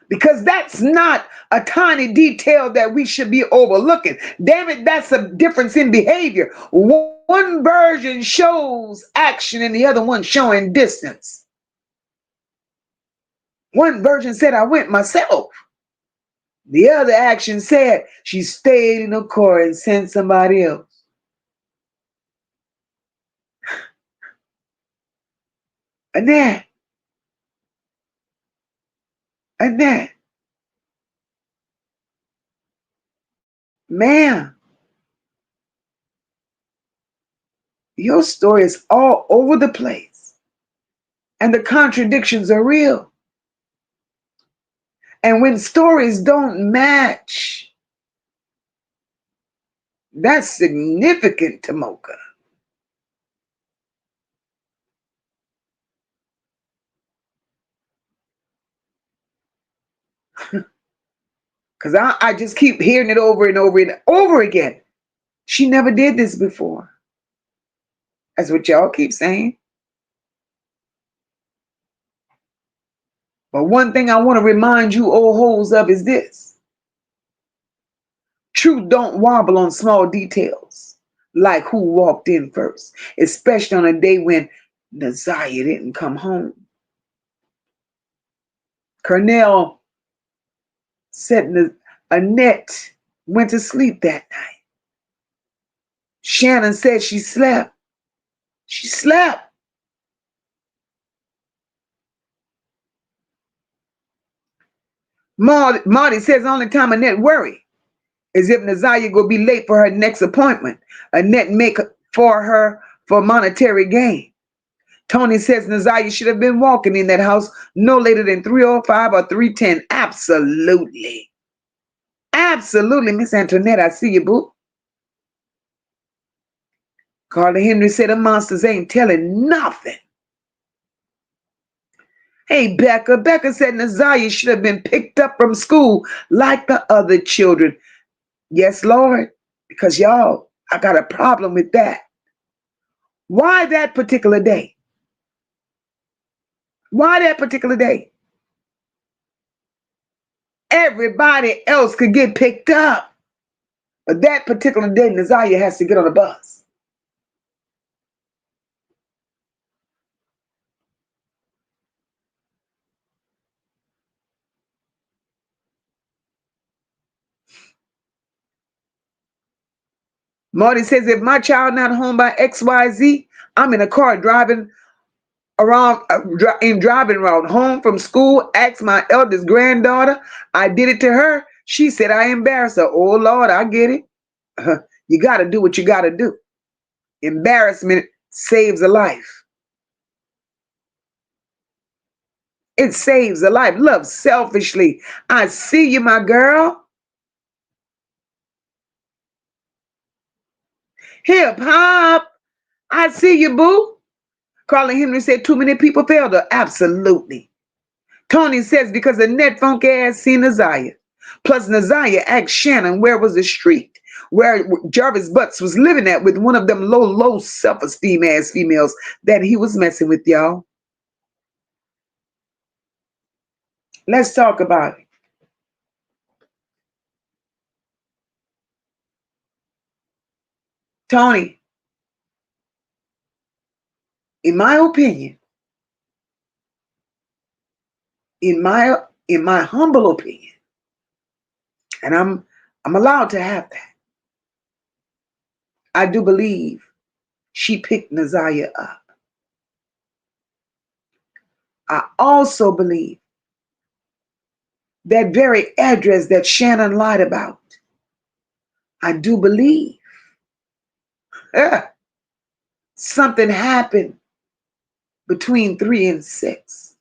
Because that's not a tiny detail that we should be overlooking. Damn it, that's a difference in behavior. One version shows action and the other one showing distance. One version said, I went myself. The other action said she stayed in the car and sent somebody else. Annette, ma'am, your story is all over the place. And the contradictions are real. And when stories don't match, that's significant to MOCA. Because I just keep hearing it over and over and over again. She never did this before. That's what y'all keep saying. But one thing I want to remind you old hoes of is this. Truth don't wobble on small details, like who walked in first, especially on a day when Naziyah didn't come home. Cornell said Annette went to sleep that night. Shannon said she slept. She slept. Marty says the only time Annette worry is if Naziyah go be late for her next appointment. Annette make for her for monetary gain. Tony says Naziyah should have been walking in that house no later than 3:05 or 3:10. Absolutely. Absolutely, Miss Antoinette, I see you, boo. Carla Henry said the monsters ain't telling nothing. Hey, Becca. Becca said Naziyah should have been picked up from school like the other children. Yes, Lord, because y'all, I got a problem with that. Why that particular day? Why that particular day? Everybody else could get picked up. But that particular day, Naziyah has to get on a bus. Marty says, if my child not home by XYZ, I'm in a car driving around, driving around home from school. Asked my eldest granddaughter. I did it to her. She said I embarrassed her. Oh Lord, I get it. You got to do what you got to do. Embarrassment saves a life. It saves a life. Love selfishly. I see you, my girl. Hip hop. I see you, boo. Carla Henry said too many people failed her. Absolutely. Tony says because Annette funk ass seen Naziyah. Plus Naziyah asked Shannon where was the street where Jarvis Butts was living at with one of them low self-esteem ass females that he was messing with, y'all. Let's talk about it. Tony, in my opinion, in my humble opinion, and I'm allowed to have that, I do believe she picked Naziyah up. I also believe that very address that Shannon lied about, I do believe something happened between 3 and 6.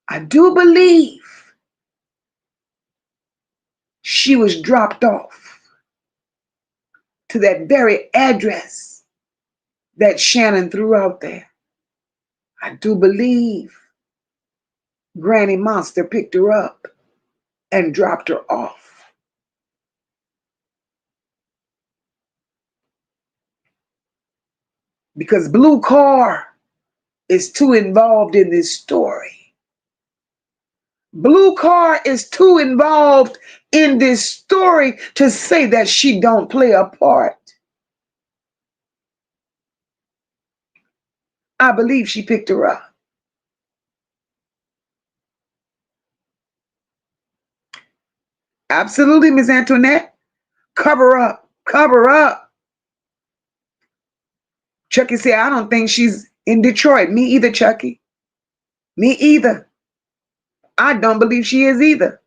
I do believe she was dropped off to that very address that Shannon threw out there. I do believe Granny Monster picked her up and dropped her off. Because Blue Car is too involved in this story. Blue Car is too involved in this story to say that she don't play a part. I believe she picked her up. Absolutely, Miss Antoinette. Cover up. Cover up. Chucky said, I don't think she's in Detroit. Me either, Chucky. Me either. I don't believe she is either.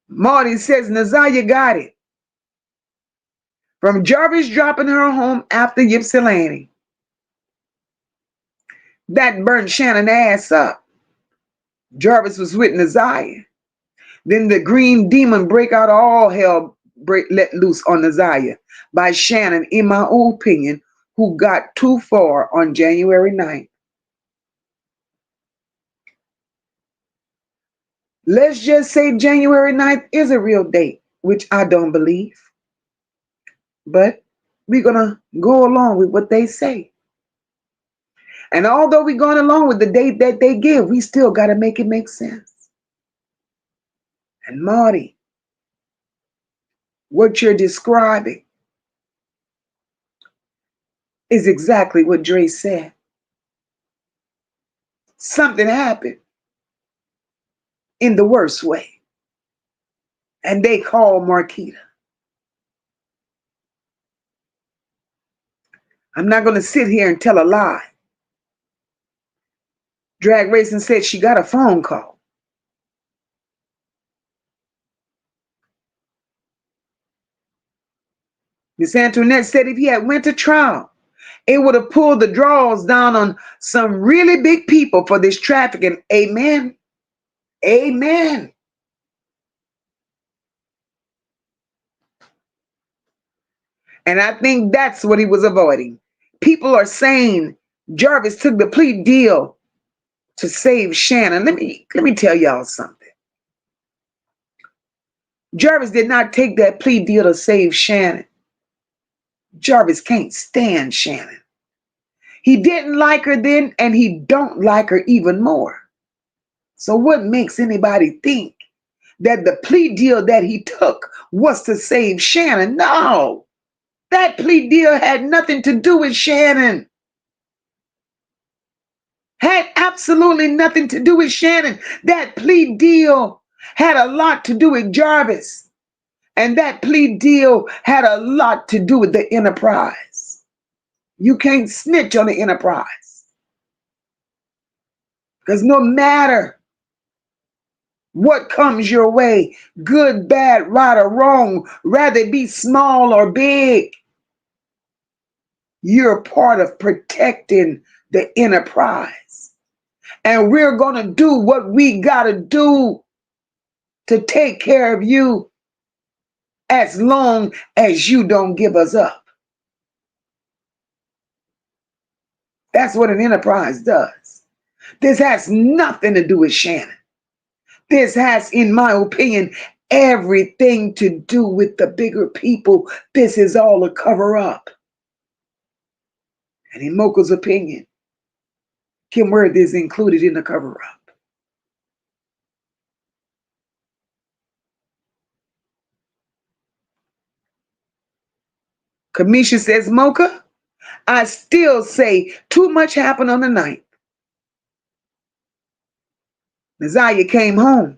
Marty says Naziyah got it from Jarvis dropping her home after Ypsilanti. That burned Shannon's ass up. Jarvis was with Naziyah. Then the green demon break out, all hell let loose on Naziyah by Shannon, in my own opinion, who got too far on January 9th. Let's just say January 9th is a real date, which I don't believe. But we're going to go along with what they say. And although we're going along with the date that they give, we still got to make it make sense. And Marty, what you're describing is exactly what Dre said. Something happened in the worst way. And they called Marquita. I'm not going to sit here and tell a lie. Drag Racing said she got a phone call. Miss Antoinette said if he had went to trial, it would have pulled the draws down on some really big people for this trafficking. Amen. Amen. And I think that's what he was avoiding. People are saying Jarvis took the plea deal to save Shannon. Let me tell y'all something. Jarvis did not take that plea deal to save Shannon. Jarvis can't stand Shannon. He didn't like her then, and he don't like her even more. So what makes anybody think that the plea deal that he took was to save Shannon? No, that plea deal had nothing to do with Shannon. Had absolutely nothing to do with Shannon. That plea deal had a lot to do with Jarvis. And that plea deal had a lot to do with the enterprise. You can't snitch on the enterprise. Because no matter what comes your way, good, bad, right, or wrong, rather it be small or big, you're part of protecting the enterprise. And we're going to do what we got to do to take care of you as long as you don't give us up. That's what an enterprise does. This has nothing to do with Shannon. This has, in my opinion, everything to do with the bigger people. This is all a cover up. And in MOCA's opinion, Kim Worth is included in the cover up. Kamisha says, MOCA, I still say too much happened on the night. Naziyah came home.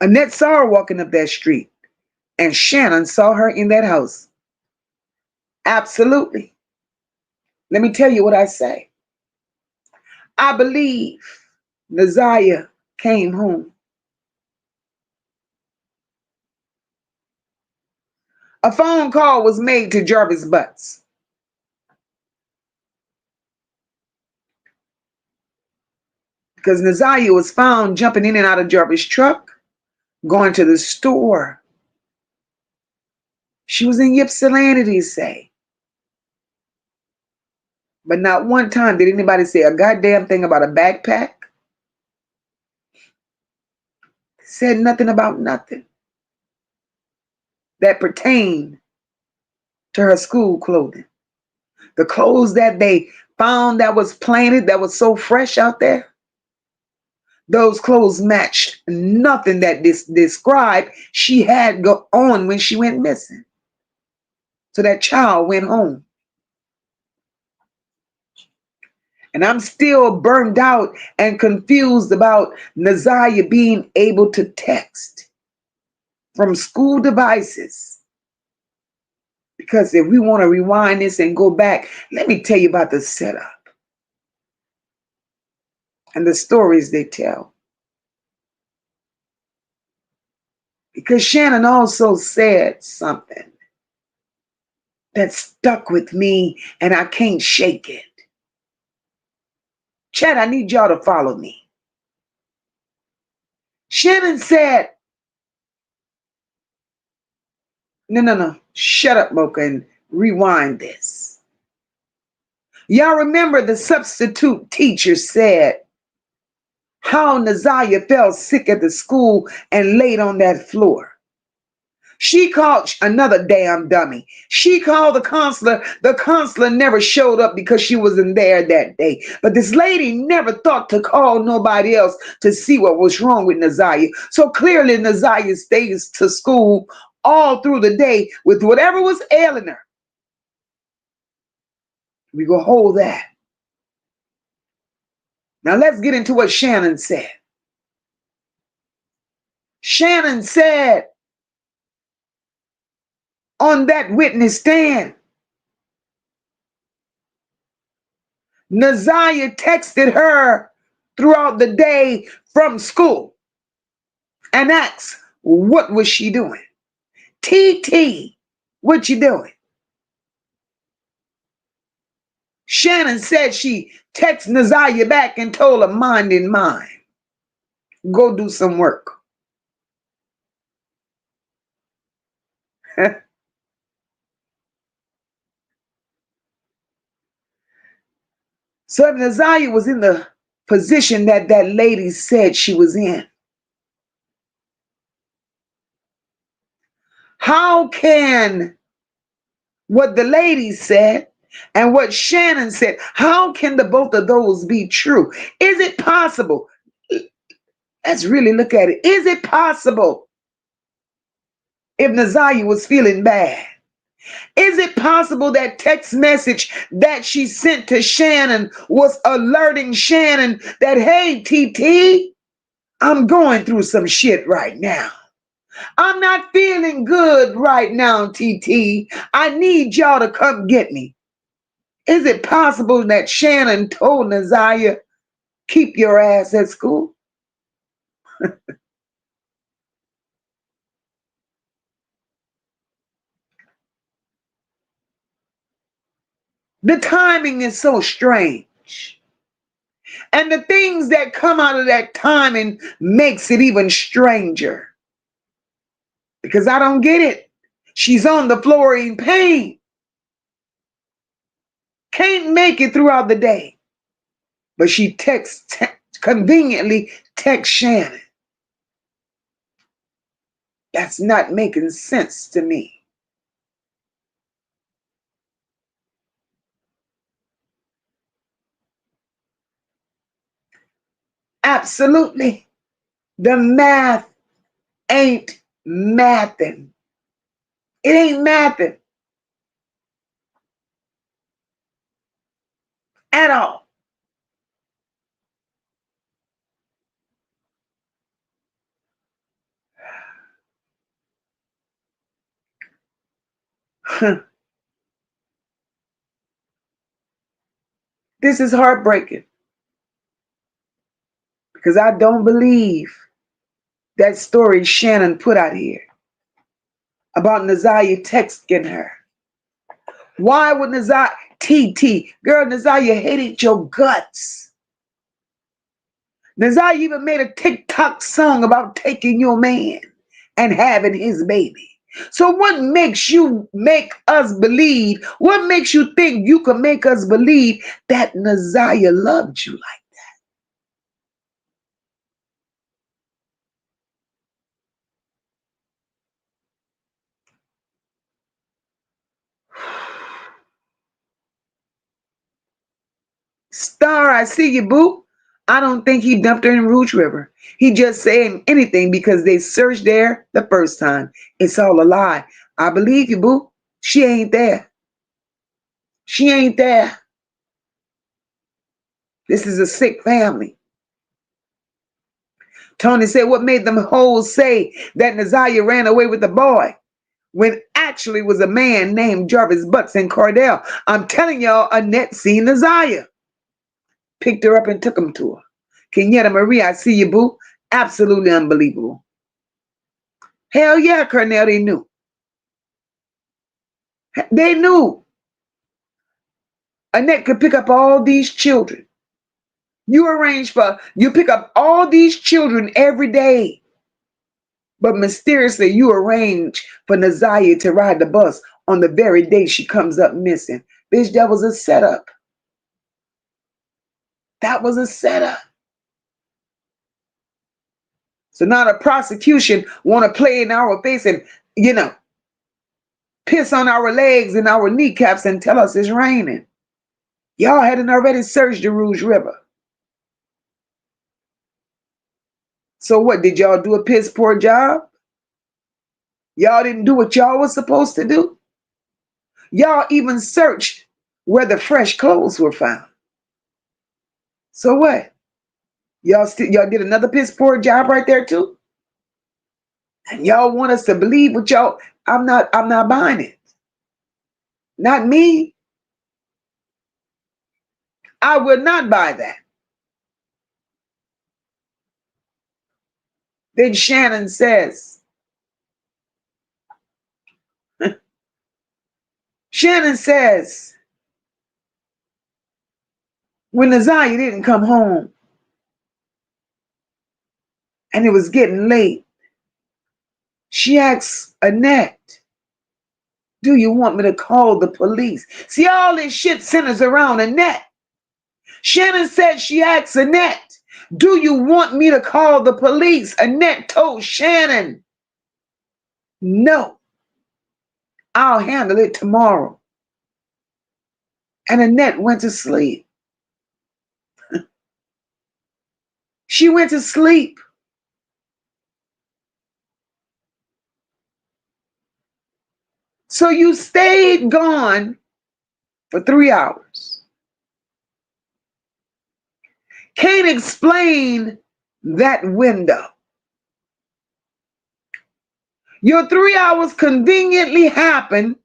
Annette saw her walking up that street, and Shannon saw her in that house. Absolutely. Let me tell you what I say. I believe Naziyah came home. A phone call was made to Jarvis Butts. Because Naziyah was found jumping in and out of Jarvis' truck, going to the store. She was in Ypsilanti, they say. But not one time did anybody say a goddamn thing about a backpack. Said nothing about nothing that pertained to her school clothing. The clothes that they found that was planted, that was so fresh out there, those clothes matched nothing that described she had on when she went missing. So that child went home. And I'm still burned out and confused about Naziyah being able to text from school devices. Because if we want to rewind this and go back, let me tell you about the setup and the stories they tell. Because Shannon also said something that stuck with me and I can't shake it. Chad, I need y'all to follow me. Shannon said, no, shut up, MOCA, and rewind this. Y'all remember the substitute teacher said how Naziyah fell sick at the school and laid on that floor. She called another damn dummy. She called the counselor. The counselor never showed up because she wasn't there that day. But this lady never thought to call nobody else to see what was wrong with Naziyah. So clearly Naziyah stays to school all through the day with whatever was ailing her. We go hold that. Now let's get into what Shannon said. Shannon said on that witness stand, Naziyah texted her throughout the day from school and asked, what was she doing? TT, what you doing? Shannon said she texted Naziyah back and told her, mind in mind. Go do some work. So if Naziyah was in the position that that lady said she was in, how can what the lady said And what Shannon said, how can the both of those be true? Is it possible? Let's really look at it. Is it possible if Naziyah was feeling bad? Is it possible that text message that she sent to Shannon was alerting Shannon that, hey, TT, I'm going through some shit right now. I'm not feeling good right now, TT. I need y'all to come get me. Is it possible that Shannon told Naziyah, keep your ass at school? The timing is so strange. And the things that come out of that timing makes it even stranger. Because I don't get it. She's on the floor in pain. Can't make it throughout the day. But she conveniently texts Shannon. That's not making sense to me. Absolutely. The math ain't mathing. It ain't mathing at all. This is heartbreaking because I don't believe that story Shannon put out here about Naziyah texting her. Why would Naziyah, TT, girl, Naziyah hated your guts. Naziyah even made a TikTok song about taking your man and having his baby. So what makes you make us believe, what makes you think you can make us believe that Naziyah loved you like Star, I see you, boo. I don't think he dumped her in Rouge River. He just saying anything because they searched there the first time. It's all a lie. I believe you, boo. She ain't there. She ain't there. This is a sick family. Tony said, what made them hoes say that Naziyah ran away with the boy when actually it was a man named Jarvis Butts and Cordell? I'm telling y'all, Annette seen Naziyah. Picked her up and took him to her. Kenyatta Marie, I see you, boo. Absolutely unbelievable. Hell yeah, Cornell, they knew. They knew. Annette could pick up all these children. You pick up all these children every day. But mysteriously, you arrange for Naziyah to ride the bus on the very day she comes up missing. Bitch, that was a setup. That was a setup. So now the prosecution want to play in our face and, piss on our legs and our kneecaps and tell us it's raining. Y'all hadn't already searched the Rouge River. So what, did y'all do a piss poor job? Y'all didn't do what y'all was supposed to do? Y'all even searched where the fresh clothes were found. So what? Y'all did another piss poor job right there too? And y'all want us to believe what y'all, I'm not buying it. Not me. I will not buy that. Then Shannon says, when Naziyah didn't come home and it was getting late, she asks Annette, do you want me to call the police? See, all this shit centers around Annette. Shannon said she asked Annette, do you want me to call the police? Annette told Shannon, no, I'll handle it tomorrow. And Annette went to sleep. She went to sleep. So you stayed gone for 3 hours. Can't explain that window. Your 3 hours conveniently happened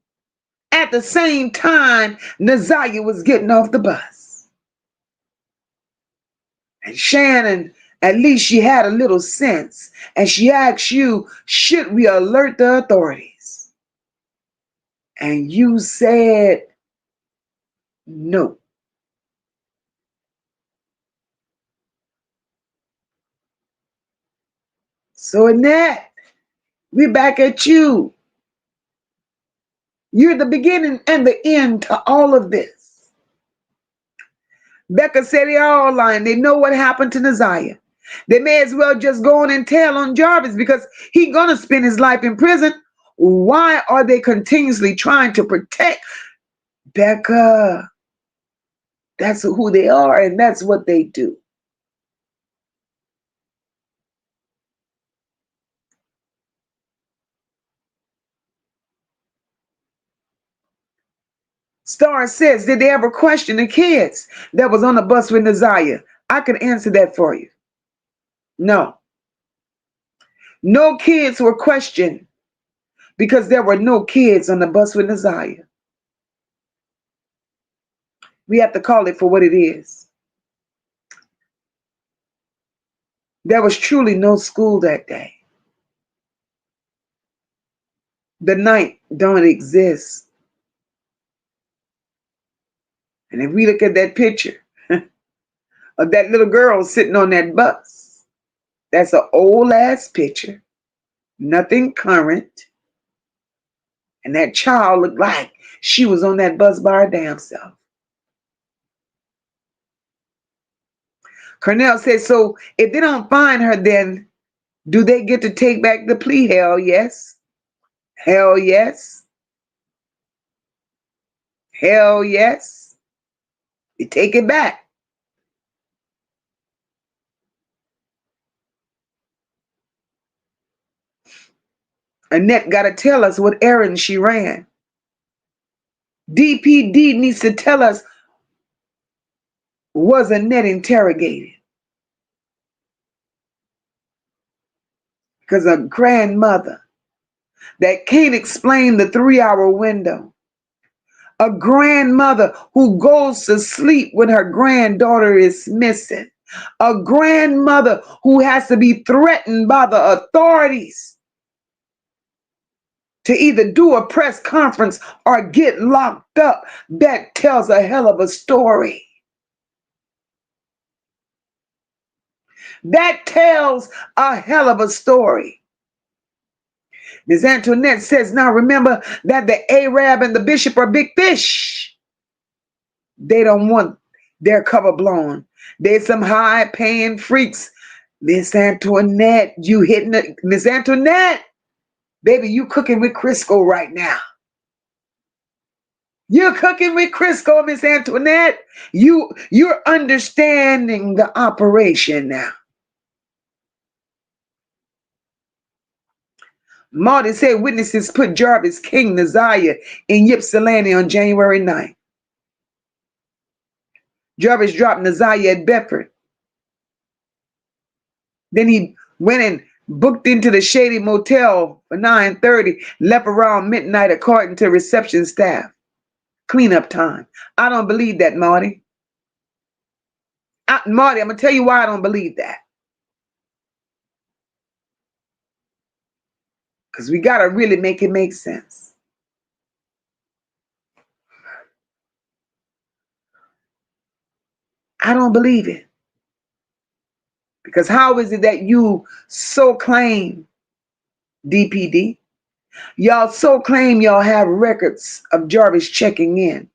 at the same time Naziyah was getting off the bus. And Shannon, at least she had a little sense. And she asked you, should we alert the authorities? And you said no. So Annette, we're back at you. You're the beginning and the end to all of this. Becca said they're all lying. They know what happened to Naziyah. They may as well just go on and tell on Jarvis because he's going to spend his life in prison. Why are they continuously trying to protect Becca? That's who they are, and that's what they do. Star says, did they ever question the kids that was on the bus with Naziyah? I can answer that for you. No. No kids were questioned because there were no kids on the bus with Naziyah. We have to call it for what it is. There was truly no school that day. The night don't exist. And if we look at that picture of that little girl sitting on that bus, that's an old ass picture, nothing current. And that child looked like she was on that bus by her damn self. Cornell says, so if they don't find her, then do they get to take back the plea? Hell yes. Hell yes. Hell yes. You take it back. Annette got to tell us what errand she ran. DPD needs to tell us, was Annette interrogated? Because a grandmother that can't explain the 3-hour window, a grandmother who goes to sleep when her granddaughter is missing, a grandmother who has to be threatened by the authorities to either do a press conference or get locked up, that tells a hell of a story. That tells a hell of a story. Ms. Antoinette says, now remember that the Arab and the bishop are big fish. They don't want their cover blown. They're some high-paying freaks. Miss Antoinette, you hitting it. Miss Antoinette, baby, you cooking with Crisco right now. You're cooking with Crisco, Miss Antoinette. You're understanding the operation now. Marty said witnesses put Jarvis King Naziyah in Ypsilanti on January 9th. Jarvis dropped Naziyah at Bedford. Then he went and booked into the shady motel for 9:30, left around midnight according to reception staff. Cleanup time. I don't believe that, Marty. Marty, I'm going to tell you why I don't believe that. Because we got to really make it make sense. I don't believe it. Because how is it that you so claim, DPD? Y'all so claim y'all have records of Jarvis checking in.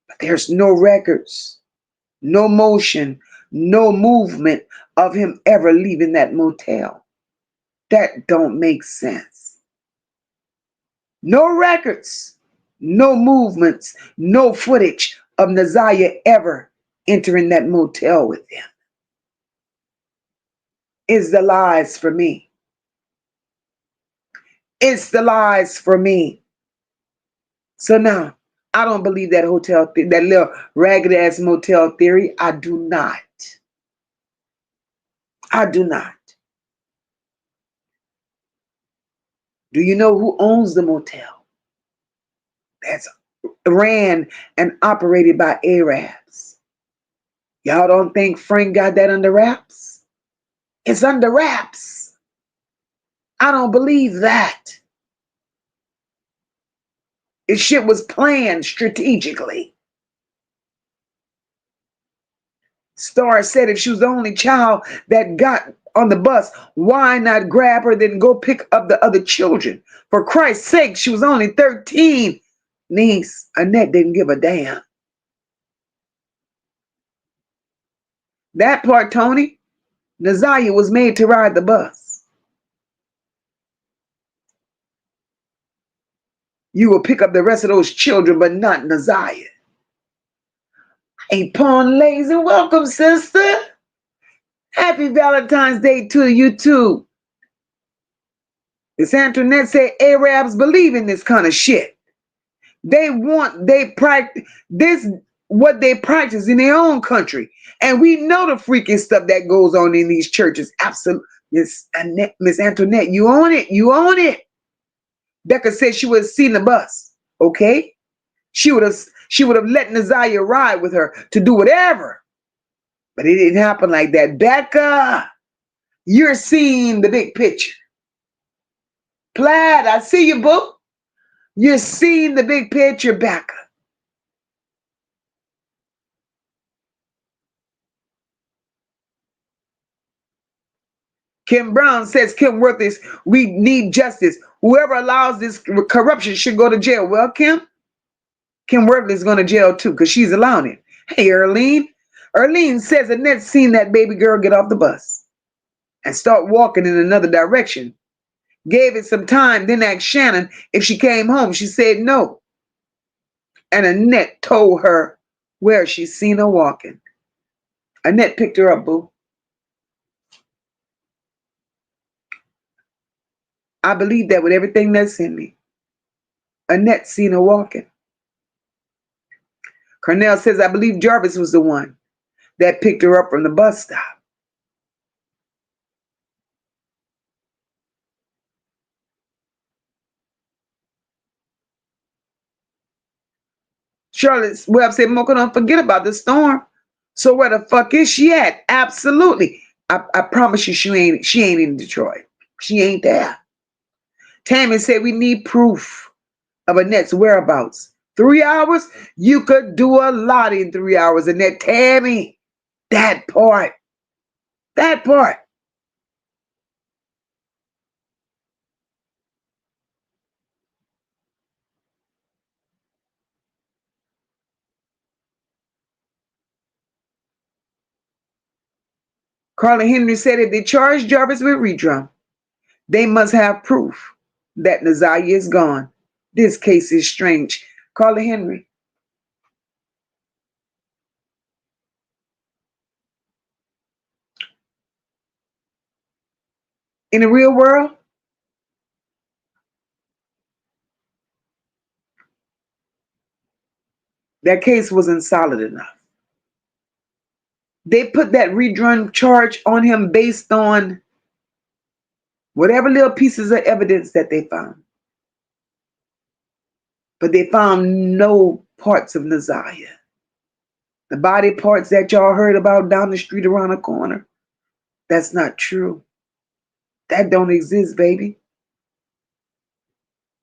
But there's no records, no motion, no movement of him ever leaving that motel. That don't make sense. No records, No movements, no footage of Naziyah ever entering that motel with him. It's the lies for me. It's the lies for me. So now, I don't believe that that little ragged ass motel theory. I do not. I do not. Do you know who owns the motel? That's ran and operated by Arabs. Y'all don't think Frank got that under wraps? It's under wraps. I don't believe that. This shit was planned strategically. Star said if she was the only child that got on the bus, why not grab her, then go pick up the other children? For Christ's sake, she was only 13. Niece, Annette didn't give a damn. That part, Tony, Naziyah was made to ride the bus. You will pick up the rest of those children, but not Naziyah. Hey, Pawn Lazy, welcome, sister. Happy Valentine's Day to you, too. Miss Antoinette said Arabs believe in this kind of shit. They practice this, what they practice in their own country. And we know the freaking stuff that goes on in these churches. Absolutely. Miss Antoinette, you own it. You own it. Becca said she would have seen the bus. Okay? She would have let Naziyah ride with her to do whatever. But it didn't happen like that. Becca, you're seeing the big picture. Plaid, I see you, boo. You're seeing the big picture, Becca. Kim Brown says, Kim Worthless, we need justice. Whoever allows this corruption should go to jail. Well, Kim Worthless is going to jail too because she's allowing it. Hey, Erlene. Erlene says Annette seen that baby girl get off the bus and start walking in another direction. Gave it some time, then asked Shannon if she came home. She said no. And Annette told her where she seen her walking. Annette picked her up, boo. I believe that with everything that's in me. Annette seen her walking. Cornell says, I believe Jarvis was the one that picked her up from the bus stop. Charlotte Webb said, Mocha, don't forget about the storm. So where the fuck is she at? Absolutely. I promise you she ain't in Detroit. She ain't there. Tammy said we need proof of Annette's whereabouts. 3 hours? You could do a lot in 3 hours, Annette. Tammy, that part. That part. Carla Henry said if they charge Jarvis with redrum, they must have proof that Naziyah is gone. This case is strange. Carla Henry. In the real world, that case wasn't solid enough. They put that redrum charge on him based on whatever little pieces of evidence that they found. But they found no parts of Naziyah. The body parts that y'all heard about down the street around the corner, that's not true. That don't exist, baby.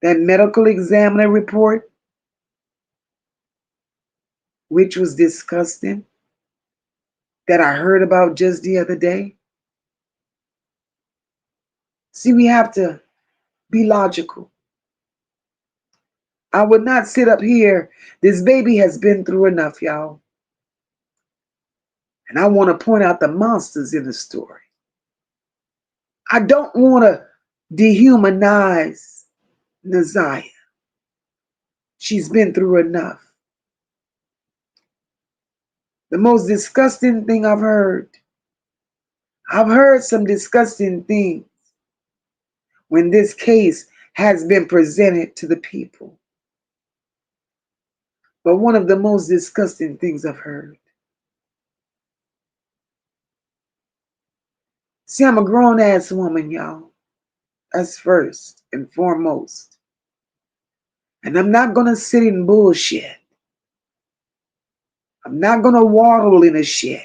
That medical examiner report, which was disgusting, that I heard about just the other day. See, we have to be logical. I would not sit up here. This baby has been through enough, y'all. And I want to point out the monsters in the story. I don't want to dehumanize Naziyah. She's been through enough. The most disgusting thing I've heard some disgusting things when this case has been presented to the people. But one of the most disgusting things I've heard. See, I'm a grown ass woman, y'all. That's first and foremost. And I'm not going to sit in bullshit. I'm not going to waddle in a shit.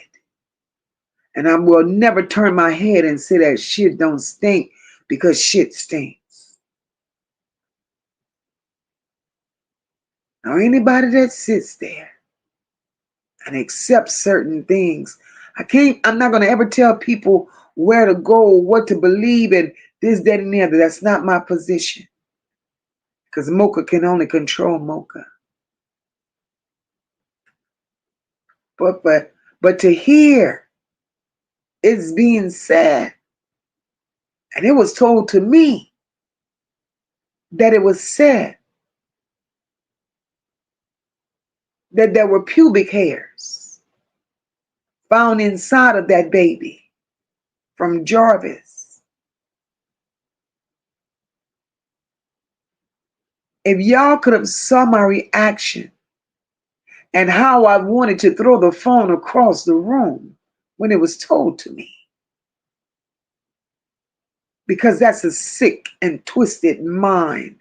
And I will never turn my head and say that shit don't stink because shit stinks. Now, anybody that sits there and accepts certain things, I'm not going to ever tell people where to go, what to believe, and this, that, and the other. That's not my position. Because MOCA can only control MOCA. But to hear it's being said, and it was told to me that it was said that there were pubic hairs found inside of that baby from Jarvis. If y'all could have saw my reaction and how I wanted to throw the phone across the room when it was told to me. Because that's a sick and twisted mind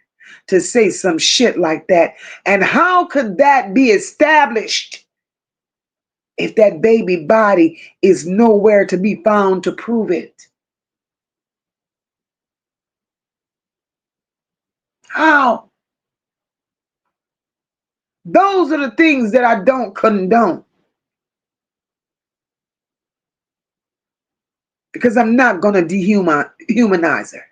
to say some shit like that. And how could that be established if that baby body is nowhere to be found to prove it? How? Those are the things that I don't condone. Because I'm not going to dehumanize her.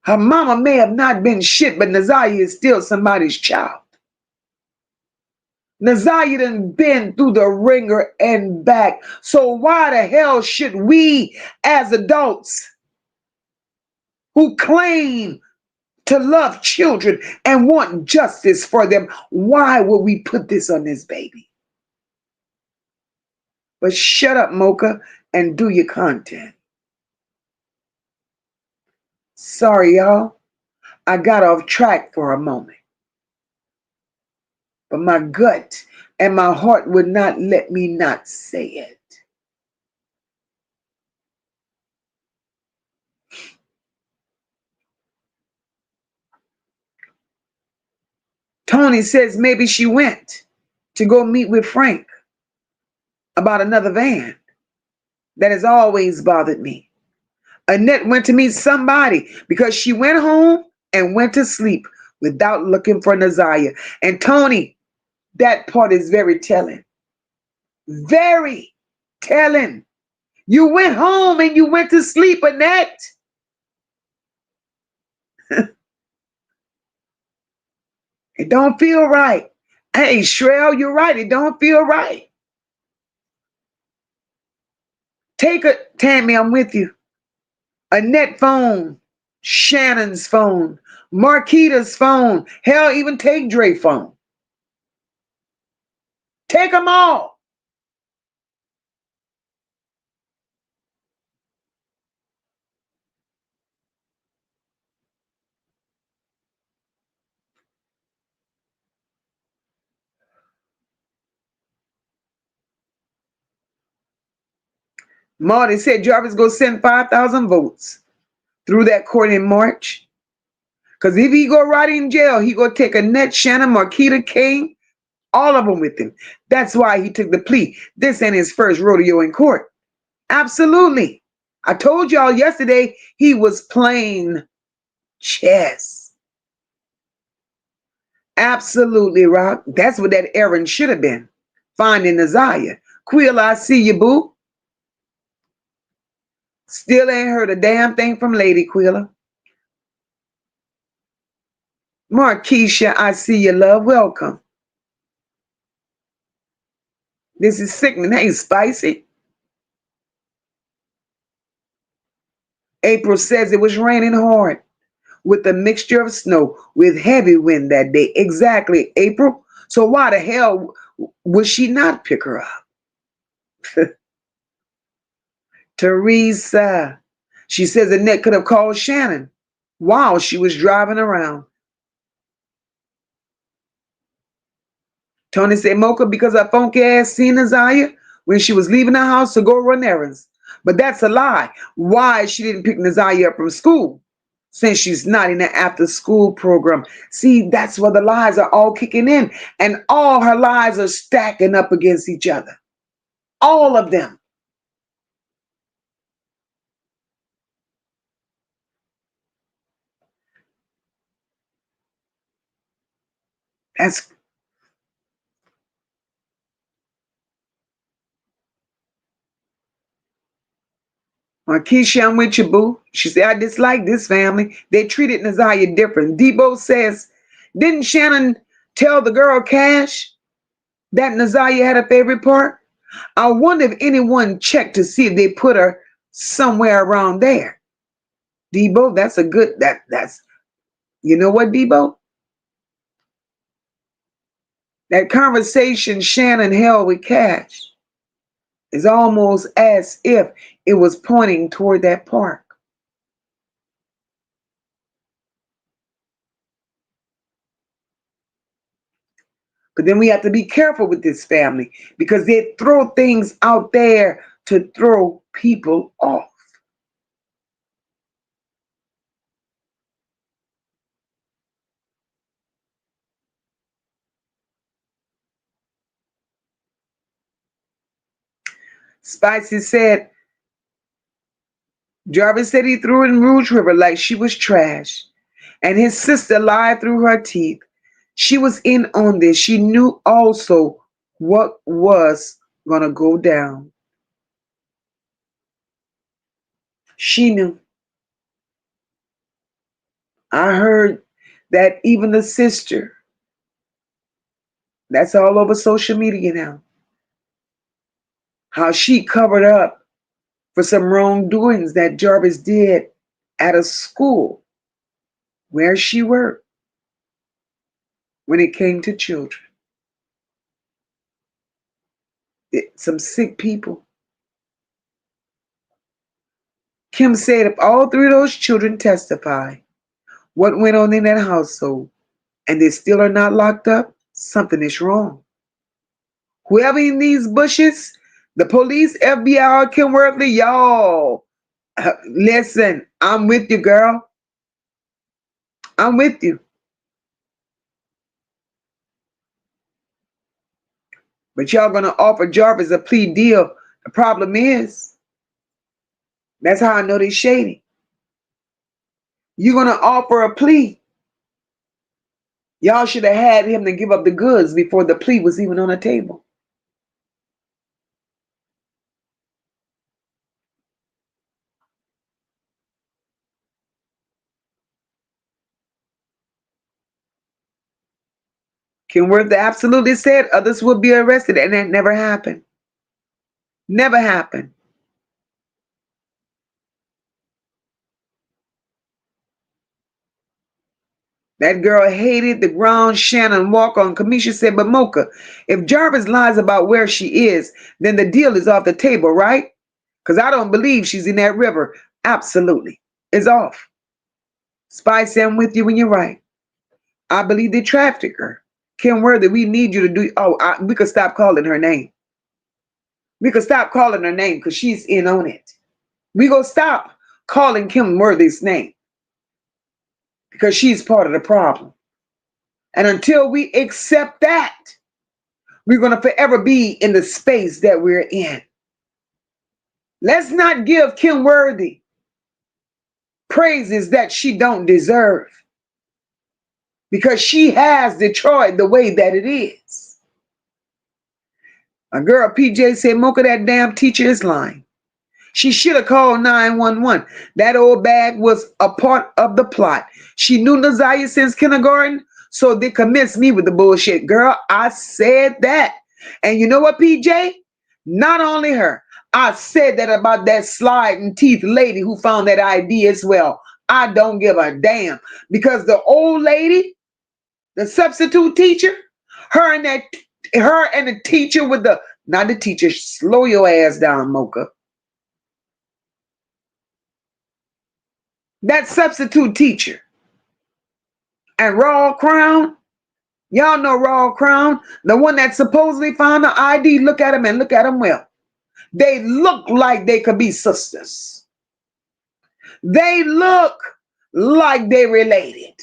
Her mama may have not been shit, but Naziyah is still somebody's child. Naziyah done been through the ringer and back. So why the hell should we as adults who claim to love children and want justice for them, why would we put this on this baby? But shut up, MOCA, and do your content. Sorry, y'all. I got off track for a moment. But my gut and my heart would not let me not say it. Tony says maybe she went to go meet with Frank about another van. That has always bothered me. Annette went to meet somebody because she went home and went to sleep without looking for Naziyah. And Tony, that part is very telling. Very telling. You went home and you went to sleep, Annette. It don't feel right. Hey, Shrell, you're right. It don't feel right. Take it, Tammy, I'm with you. Annette phone, Shannon's phone, Marquita's phone. Hell, even take Dre phone. Take them all. Marty said Jarvis go send 5,000 votes through that court in March. Because if he go right in jail, he go take Annette, Shannon, Marquita, King, all of them with him. That's why he took the plea. This ain't his first rodeo in court. Absolutely. I told y'all yesterday he was playing chess. Absolutely, Rock. That's what that errand should have been. Finding Naziyah. Quill, I see you, boo. Still ain't heard a damn thing from Lady Quilla. Marquisha, I see you, love. Welcome. This is sickening. Hey, Spicy. April says it was raining hard. with a mixture of snow with heavy wind that day. Exactly, April. So why the hell would she not pick her up? Teresa. She says Annette could have called Shannon while she was driving around. Tony said, Mocha, because her funky ass seen Naziyah when she was leaving the house to go run errands. But that's a lie. Why she didn't pick Naziyah up from school since she's not in the after school program. See, that's where the lies are all kicking in. And all her lies are stacking up against each other. All of them. That's Keisha, I'm with you, boo. She said, I dislike this family. They treated Naziyah different. Debo says, didn't Shannon tell the girl Cash that Naziyah had a favorite part? I wonder if anyone checked to see if they put her somewhere around there. Debo, that's a good, that's, you know what, Debo? That conversation Shannon held with Cash is almost as if it was pointing toward that park. But then we have to be careful with this family because they throw things out there to throw people off. Spicy said, Jarvis said he threw in Rouge River like she was trash. And his sister lied through her teeth. She was in on this. She knew also what was going to go down. She knew. I heard that even the sister, that's all over social media now, how she covered up for some wrongdoings that Jarvis did at a school where she worked when it came to children. Some sick people. Kim said if all three of those children testify what went on in that household and they still are not locked up, something is wrong. Whoever in these bushes, the police, FBI, Kim Worthley, y'all, listen, I'm with you, girl. I'm with you. But y'all gonna offer Jarvis a plea deal. The problem is, that's how I know they shady. You're gonna offer a plea. Y'all should have had him to give up the goods before the plea was even on the table. Kenworth absolutely said others would be arrested, and that never happened. Never happened. That girl hated the ground Shannon walk on. Kamisha said, but Mocha, if Jarvis lies about where she is, then the deal is off the table, right? Because I don't believe she's in that river. Absolutely. It's off. Spice, I'm with you when you're right. I believe they trafficked her. Kim Worthy, we need you to do, we could stop calling her name. We could stop calling her name because she's in on it. We go stop calling Kim Worthy's name because she's part of the problem. And until we accept that, we're going to forever be in the space that we're in. Let's not give Kim Worthy praises that she don't deserve because she has Detroit the way that it is. A girl, PJ, said, Mocha, that damn teacher is lying. She should have called 911. That old bag was a part of the plot. She knew Naziyah since kindergarten, so they convinced me with the bullshit. Girl, I said that. And you know what, PJ? Not only her. I said that about that sliding teeth lady who found that ID as well. I don't give a damn. Because the old lady, the substitute teacher, her and that her and the teacher with the not the teacher, slow your ass down, MOCA. That substitute teacher and Raw Crown, y'all know Raw Crown, the one that supposedly found the ID, look at him and look at him well. They look like they could be sisters. They look like they related.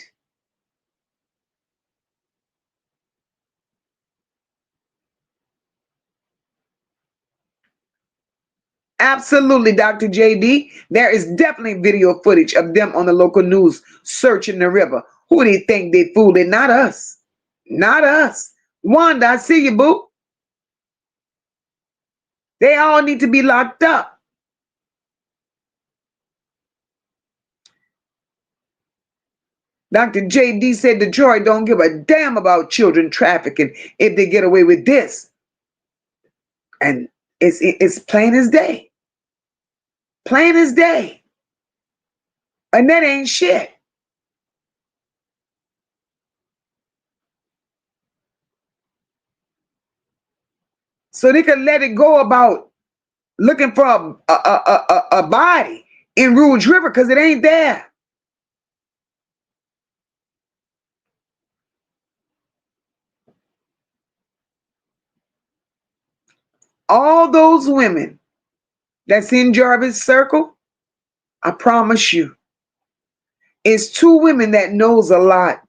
Absolutely, Dr. JD. There is definitely video footage of them on the local news searching the river. Who do they think they fooling? Not us. Not us. Wanda, I see you, boo. They all need to be locked up. Dr. JD said Detroit don't give a damn about children trafficking if they get away with this. And it's plain as day. Plain as day. And that ain't shit. So they could let it go about looking for a body in Rouge River because it ain't there. All those women that's in Jarvis Circle, I promise you, it's two women that knows a lot.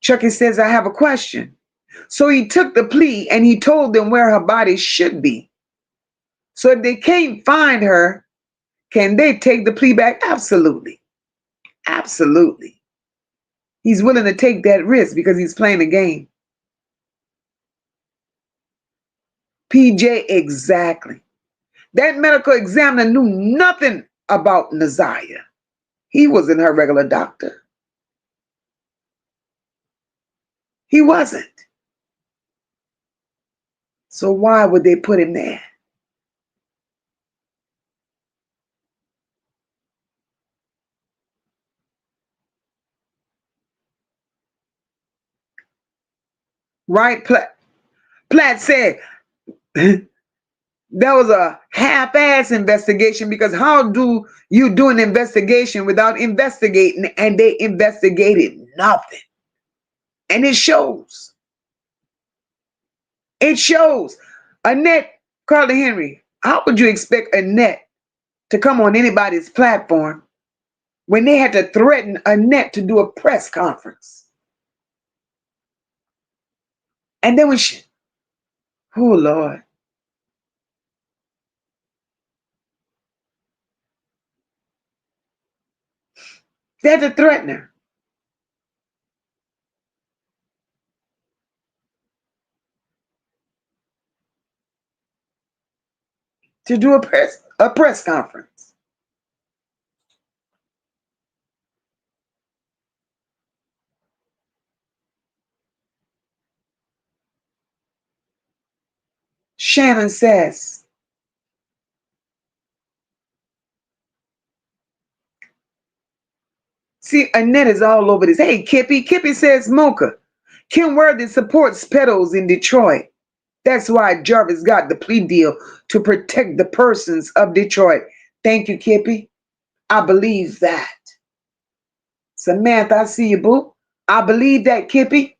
Chucky says, I have a question. So he took the plea and he told them where her body should be. So if they can't find her, can they take the plea back? Absolutely. Absolutely. He's willing to take that risk because he's playing a game. PJ, exactly. That medical examiner knew nothing about Naziyah. He wasn't her regular doctor. He wasn't. So why would they put him there? Right? Platt said that was a half-ass investigation because how do you do an investigation without investigating? And they investigated nothing. And it shows. It shows. Annette, Carla Henry, how would you expect Annette to come on anybody's platform when they had to threaten Annette to do a press conference? And then when she, oh Lord. They had to threaten her to do a press conference. Shannon says, see, Annette is all over this. Hey, Kippy. Kippy says, MOCA. Kim Worthy supports pedos in Detroit. That's why Jarvis got the plea deal to protect the persons of Detroit. Thank you, Kippy. I believe that. Samantha, I see you, boo. I believe that, Kippy.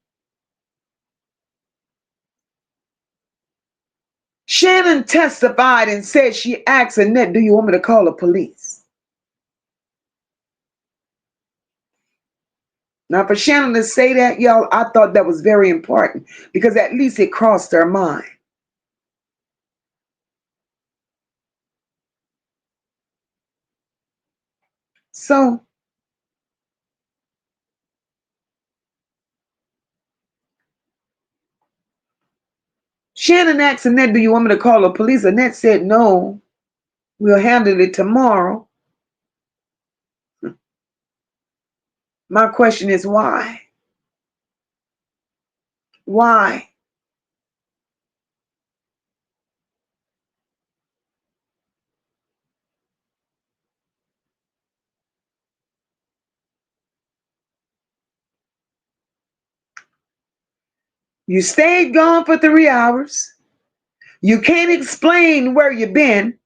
Shannon testified and said she asked Annette, do you want me to call the police? Now, for Shannon to say that, y'all, I thought that was very important because at least it crossed her mind. So, Shannon asked Annette, do you want me to call the police? Annette said, no, we'll handle it tomorrow. My question is why? Why? You stayed gone for 3 hours. You can't explain where you've been.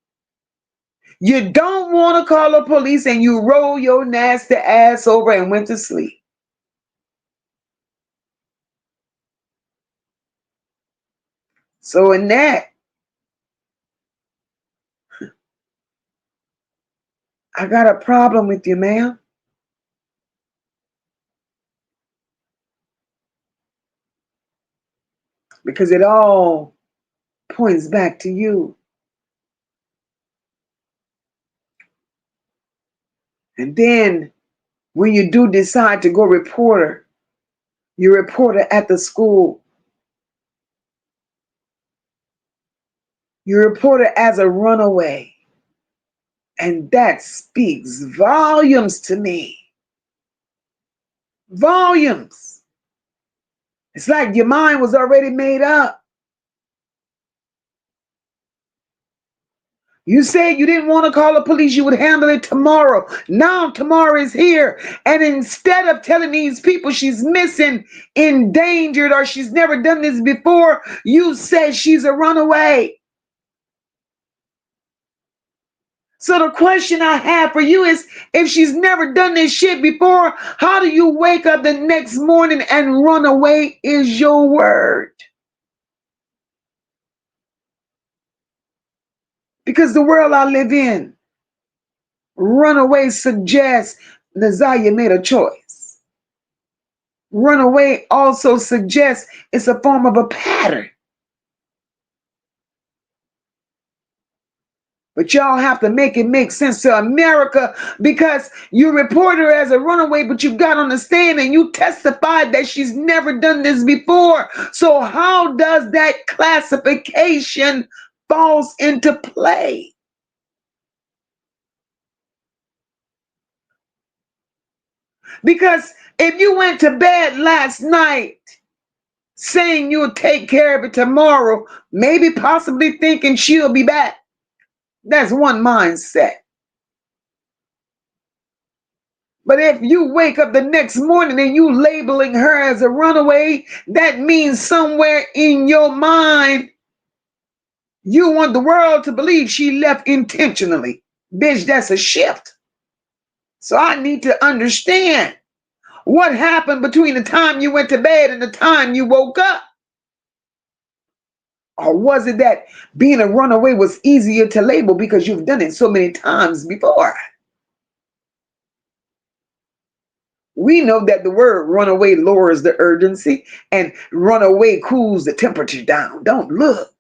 You don't want to call the police, and you roll your nasty ass over and went to sleep. So Annette, I got a problem with you, ma'am. Because it all points back to you. And then when you do decide to go report her, you report her at the school. You report her as a runaway. And that speaks volumes to me. Volumes. It's like your mind was already made up. You said you didn't want to call the police, you would handle it tomorrow. Now tomorrow is here. And instead of telling these people she's missing, endangered, or she's never done this before, you said she's a runaway. So the question I have for you is, if she's never done this shit before, how do you wake up the next morning and run away is your word? Because the world I live in, runaway suggests Naziyah made a choice. Runaway also suggests it's a form of a pattern. But y'all have to make it make sense to America, because you report her as a runaway, but you got on the stand and you testified that she's never done this before. So how does that classification falls into play? Because if you went to bed last night saying you'll take care of it tomorrow, maybe possibly thinking she'll be back, that's one mindset. But if you wake up the next morning and you labeling her as a runaway, that means somewhere in your mind, you want the world to believe she left intentionally. Bitch, that's a shift. So I need to understand what happened between the time you went to bed and the time you woke up. Or was it that being a runaway was easier to label because you've done it so many times before? We know that the word runaway lowers the urgency and runaway cools the temperature down. Don't look.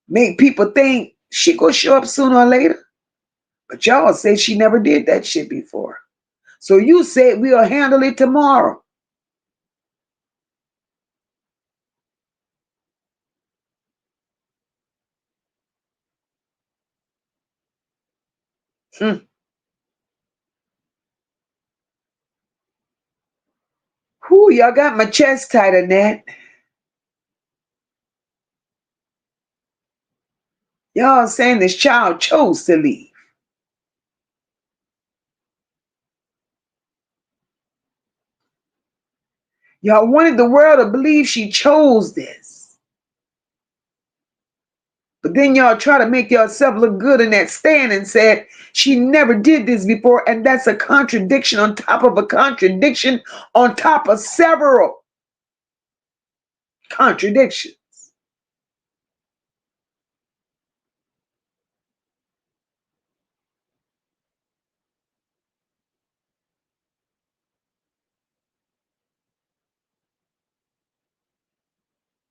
Make people think she gonna show up sooner or later. But y'all say she never did that shit before. So you said we'll handle it tomorrow. Whew, y'all got my chest tight, Annette. Y'all saying this child chose to leave. Y'all wanted the world to believe she chose this. But then y'all try to make yourself look good in that stand and said she never did this before. And that's a contradiction on top of a contradiction on top of several contradictions.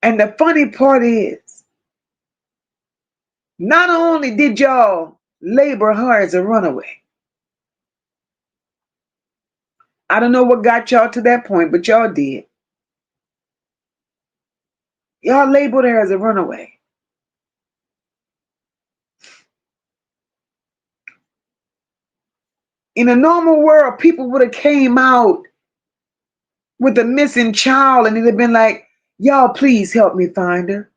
And the funny part is, not only did y'all label her as a runaway, I don't know what got y'all to that point, but y'all did. Y'all labeled her as a runaway. In a normal world, people would have came out with a missing child and it'd have been like, y'all please help me find her.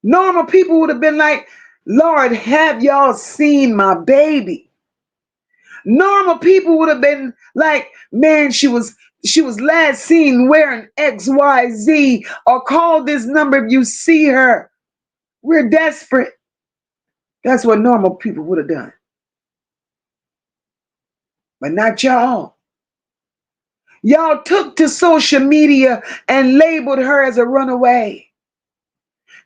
Normal people would have been like, Lord, have y'all seen my baby? Normal people would have been like, man, she was She was last seen wearing XYZ, or call this number if you see her. We're desperate. That's what normal people would have done. But not y'all. Y'all took to social media and labeled her as a runaway.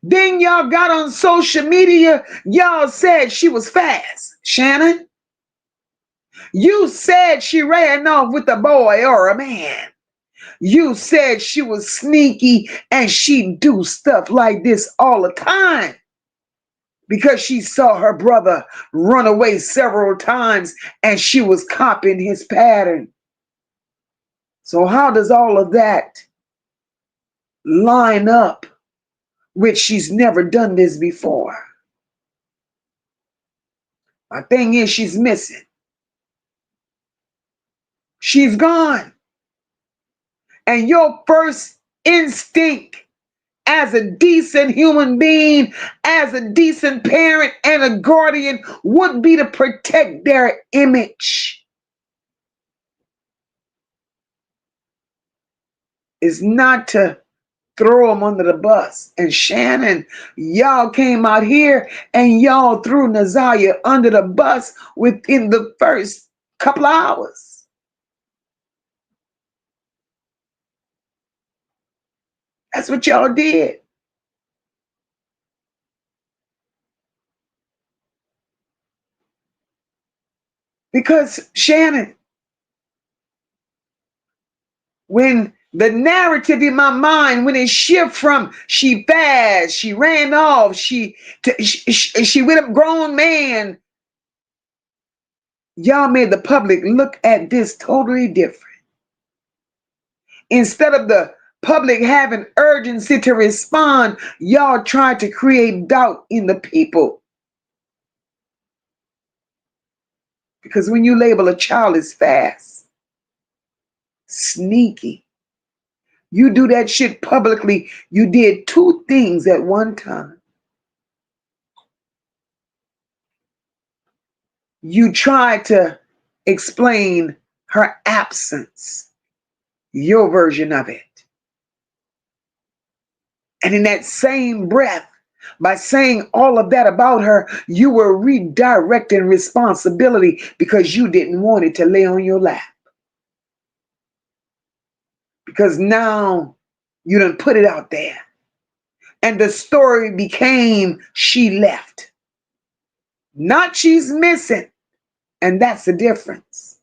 Then y'all got on social media. Y'all said she was fast. Shannon, you said she ran off with a boy or a man. You said she was sneaky and she'd do stuff like this all the time because she saw her brother run away several times and she was copying his pattern. So how does all of that line up with she's never done this before? My thing is, she's missing. She's gone. And your first instinct as a decent human being, as a decent parent and a guardian, would be to protect their image. Is not to throw them under the bus. And Shannon, y'all came out here and y'all threw Naziyah under the bus within the first couple of hours. That's what y'all did. Because Shannon, when the narrative in my mind, when it shift from she fast, she ran off, she with a grown man, y'all made the public look at this totally different. Instead of the public having urgency to respond, y'all tried to create doubt in the people. Because when you label a child as fast, sneaky, you do that shit publicly. You did two things at one time. You tried to explain her absence, your version of it. And in that same breath, by saying all of that about her, you were redirecting responsibility because you didn't want it to lay on your lap. Because now you done put it out there. And the story became she left. Not she's missing. And that's the difference.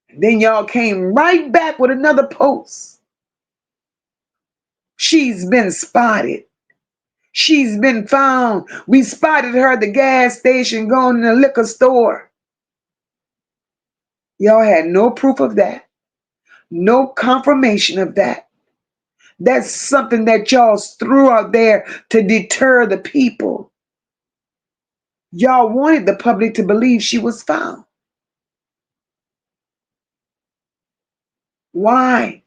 And then y'all came right back with another post. She's been spotted. She's been found. We spotted her at the gas station going in the liquor store. Y'all had no proof of that. No confirmation of that. That's something that y'all threw out there to deter the people. Y'all wanted the public to believe she was found. Why?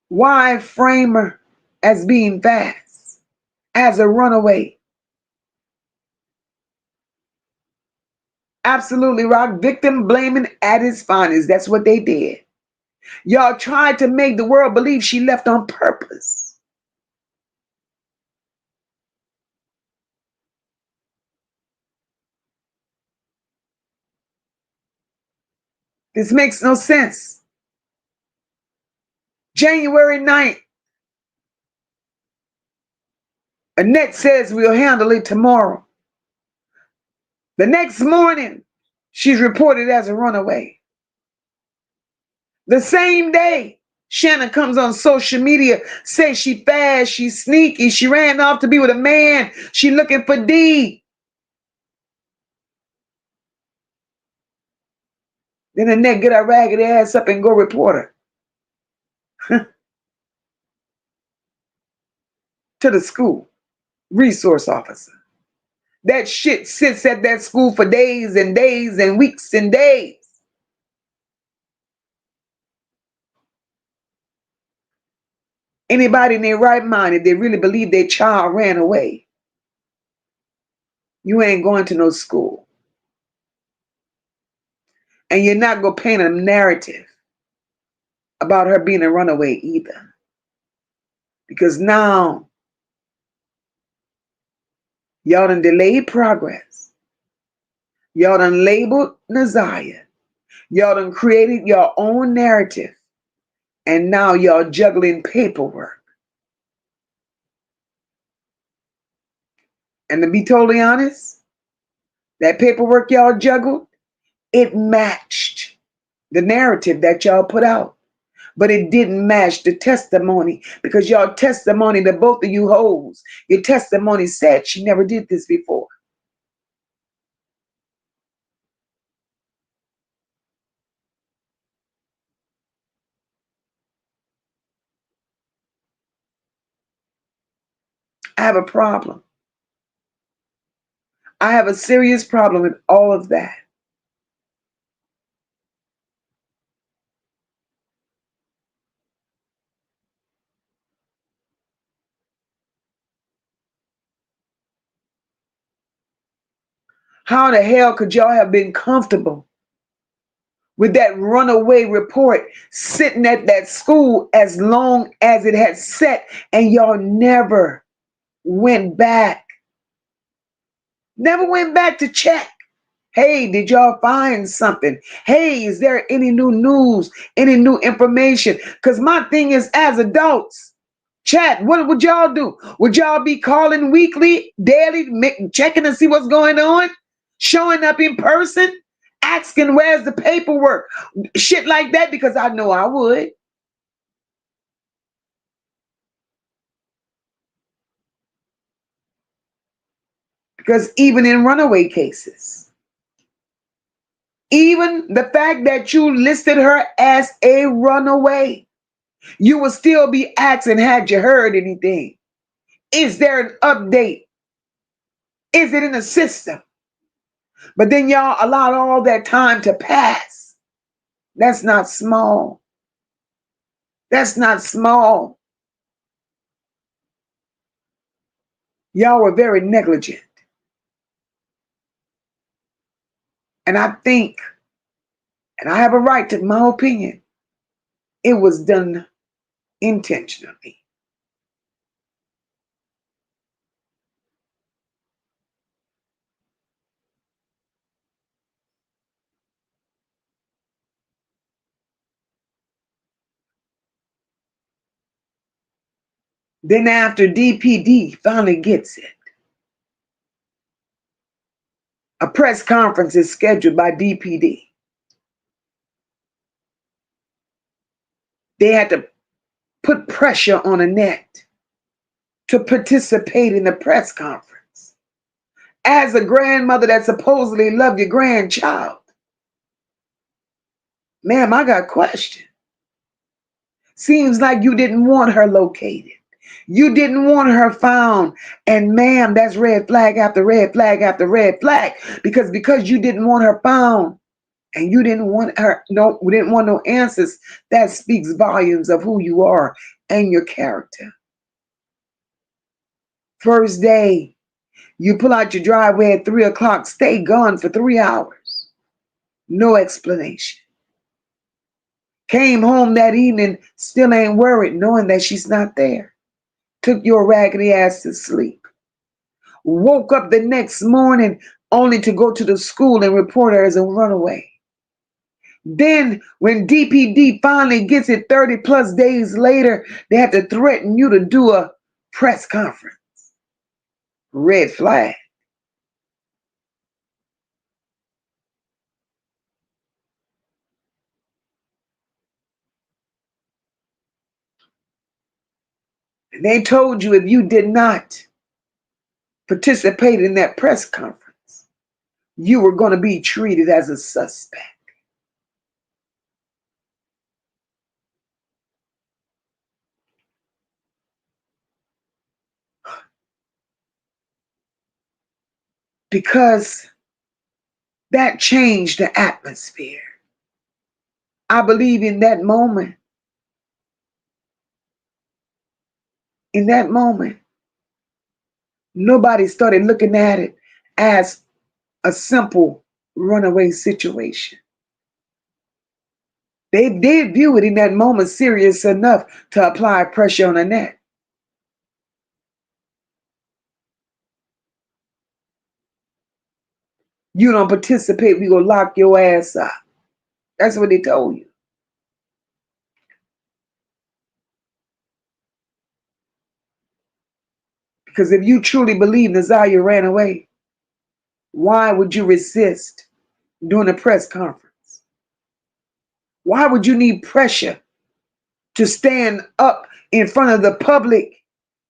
Why frame her as being fast, as a runaway? Absolutely, Rock. Victim blaming at his finest. That's what they did. Y'all tried to make the world believe she left on purpose. This makes no sense. January 9th, Annette says we'll handle it tomorrow. The next morning, she's reported as a runaway. The same day, Shannon comes on social media, says she fast, she's sneaky, she ran off to be with a man, she looking for D. Then Annette get her ragged ass up and go report her to the school resource officer. That shit sits at that school for days and days and weeks and days. Anybody in their right mind, if they really believe their child ran away, You ain't going to no school. And you're not going to paint a narrative about her being a runaway either. Because now y'all done delayed progress. Y'all done labeled Naziyah. Y'all done created your own narrative. And now y'all juggling paperwork. And to be totally honest, that paperwork y'all juggled, it matched the narrative that y'all put out. But it didn't match the testimony, because y'all testimony, the both of you hoes, your testimony said she never did this before. I have a problem. I have a serious problem with all of that. How the hell could y'all have been comfortable with that runaway report sitting at that school as long as it had set, and y'all never went back? Never went back to check. Hey, did y'all find something? Hey, is there any new news, any new information? Because my thing is, as adults, chat, what would y'all do? Would y'all be calling weekly, daily, checking to see what's going on? Showing up in person? Asking where's the paperwork? Shit like that, because I know I would. Because even in runaway cases, even the fact that you listed her as a runaway, you will still be asking, had you heard anything? Is there an update? Is it in the system? But then y'all allowed all that time to pass. That's not small. That's not small. Y'all were very negligent. And I think, and I have a right to my opinion, it was done intentionally. Then after DPD finally gets it, a press conference is scheduled by DPD. They had to put pressure on Annette to participate in the press conference. As a grandmother that supposedly loved your grandchild, ma'am, I got questions. Seems like you didn't want her located. You didn't want her found. And ma'am, that's red flag after red flag after red flag. Because you didn't want her found and you didn't want her, no, we didn't want no answers. That speaks volumes of who you are and your character. First day, you pull out your driveway at 3 o'clock, stay gone for 3 hours. No explanation. Came home that evening, still ain't worried, knowing that she's not there. Took your raggedy ass to sleep. Woke up the next morning only to go to the school and report her as a runaway. Then when DPD finally gets it 30 plus days later, they have to threaten you to do a press conference. Red flag. And they told you if you did not participate in that press conference, you were going to be treated as a suspect. Because that changed the atmosphere. I believe in that moment, nobody started looking at it as a simple runaway situation. They did view it in that moment serious enough to apply pressure on Annette. You don't participate, we gonna lock your ass up. That's what they told you. Because if you truly believe Naziyah ran away, why would you resist during a press conference? Why would you need pressure to stand up in front of the public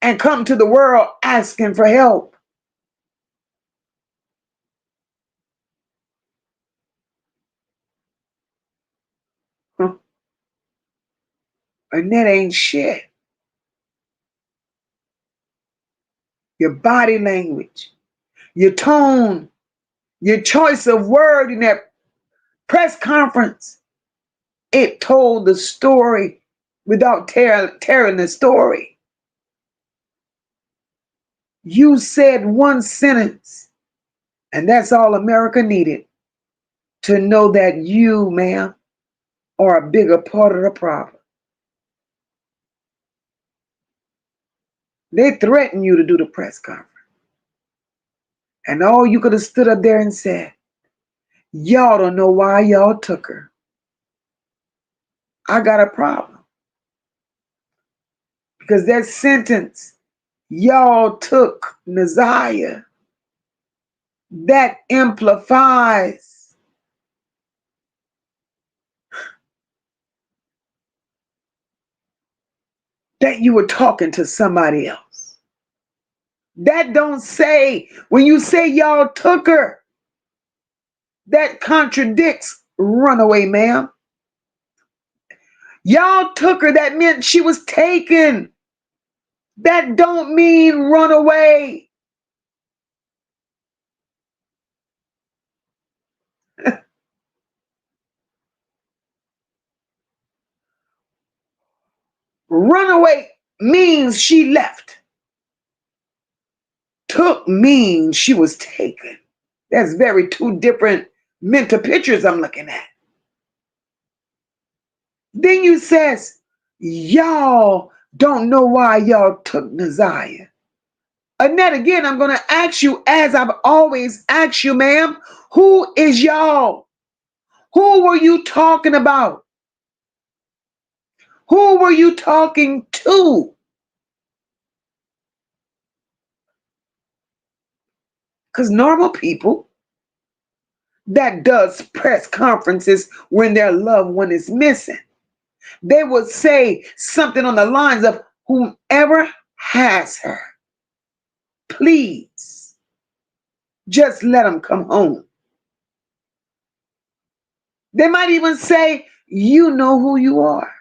and come to the world asking for help? Huh? And that ain't shit. Your body language, your tone, your choice of word in that press conference, it told the story without tearing the story. You said one sentence, and that's all America needed to know that you, ma'am, are a bigger part of the problem. They threatened you to do the press conference. And all you could have stood up there and said, y'all don't know why y'all took her. I got a problem. Because that sentence, y'all took Naziyah, that amplifies that you were talking to somebody else. That don't say, when you say y'all took her, that contradicts runaway, ma'am. Y'all took her, that meant she was taken. That don't mean run away. Runaway means she left. Took means she was taken. That's very two different mental pictures I'm looking at. Then you says, y'all don't know why y'all took Naziyah. Annette, again, I'm going to ask you, as I've always asked you, ma'am, who is y'all? Who were you talking about? Who were you talking to? Because normal people that does press conferences when their loved one is missing, they would say something on the lines of, whomever has her, please just let them come home. They might even say, you know who you are.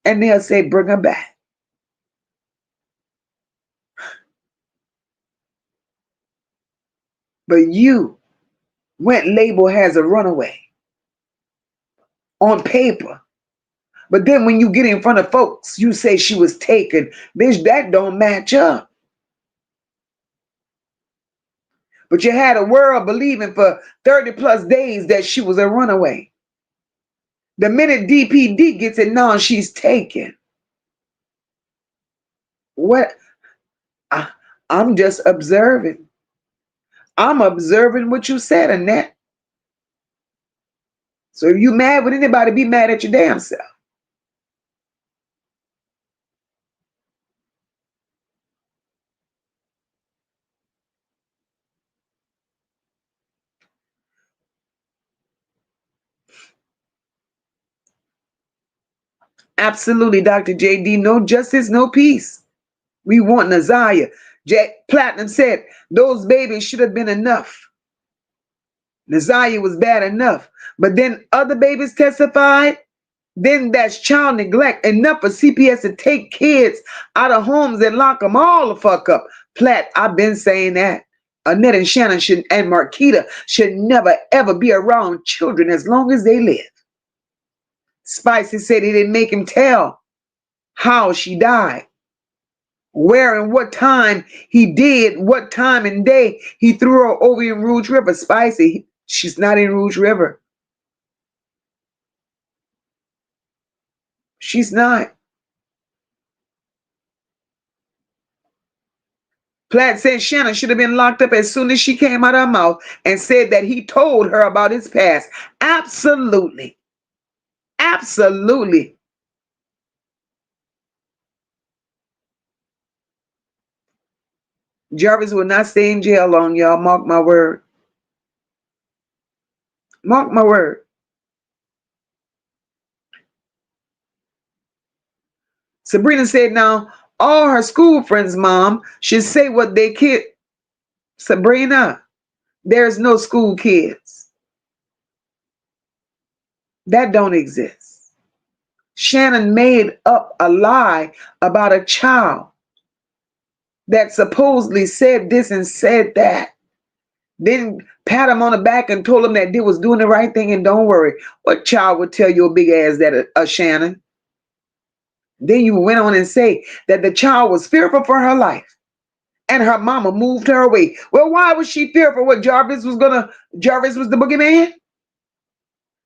And they'll say, bring her back. But you went label as a runaway on paper. But then when you get in front of folks, you say she was taken. Bitch, that don't match up. But you had a world believing for 30 plus days that she was a runaway. The minute DPD gets it known she's taken. What? I'm just observing. I'm observing what you said, Annette. So if you mad with anybody, be mad at your damn self. Absolutely, Dr. JD. No justice, no peace. We want Naziyah. Jack Platinum said those babies should have been enough. Naziyah was bad enough. But then other babies testified. Then that's child neglect. Enough for CPS to take kids out of homes and lock them all the fuck up. Platt, I've been saying that. Annette and Shannon and Marquita should never ever be around children as long as they live. Spicy said he didn't make him tell how she died. Where and what time he did, what time and day he threw her over in Rouge River. Spicy, she's not in Rouge River. She's not. Platt said Shannon should have been locked up as soon as she came out of her mouth and said that he told her about his past. Absolutely. Absolutely. Jarvis will not stay in jail long, y'all. Mark my word. Mark my word. Sabrina said now all her school friends' mom should say what they kid. Sabrina, there's no school kids. That don't exist. Shannon made up a lie about a child that supposedly said this and said that. Then pat him on the back and told him that they was doing the right thing and don't worry. What child would tell your big ass that, Shannon? Then you went on and say that the child was fearful for her life and her mama moved her away. Well, why was she fearful? What, Jarvis was the boogeyman?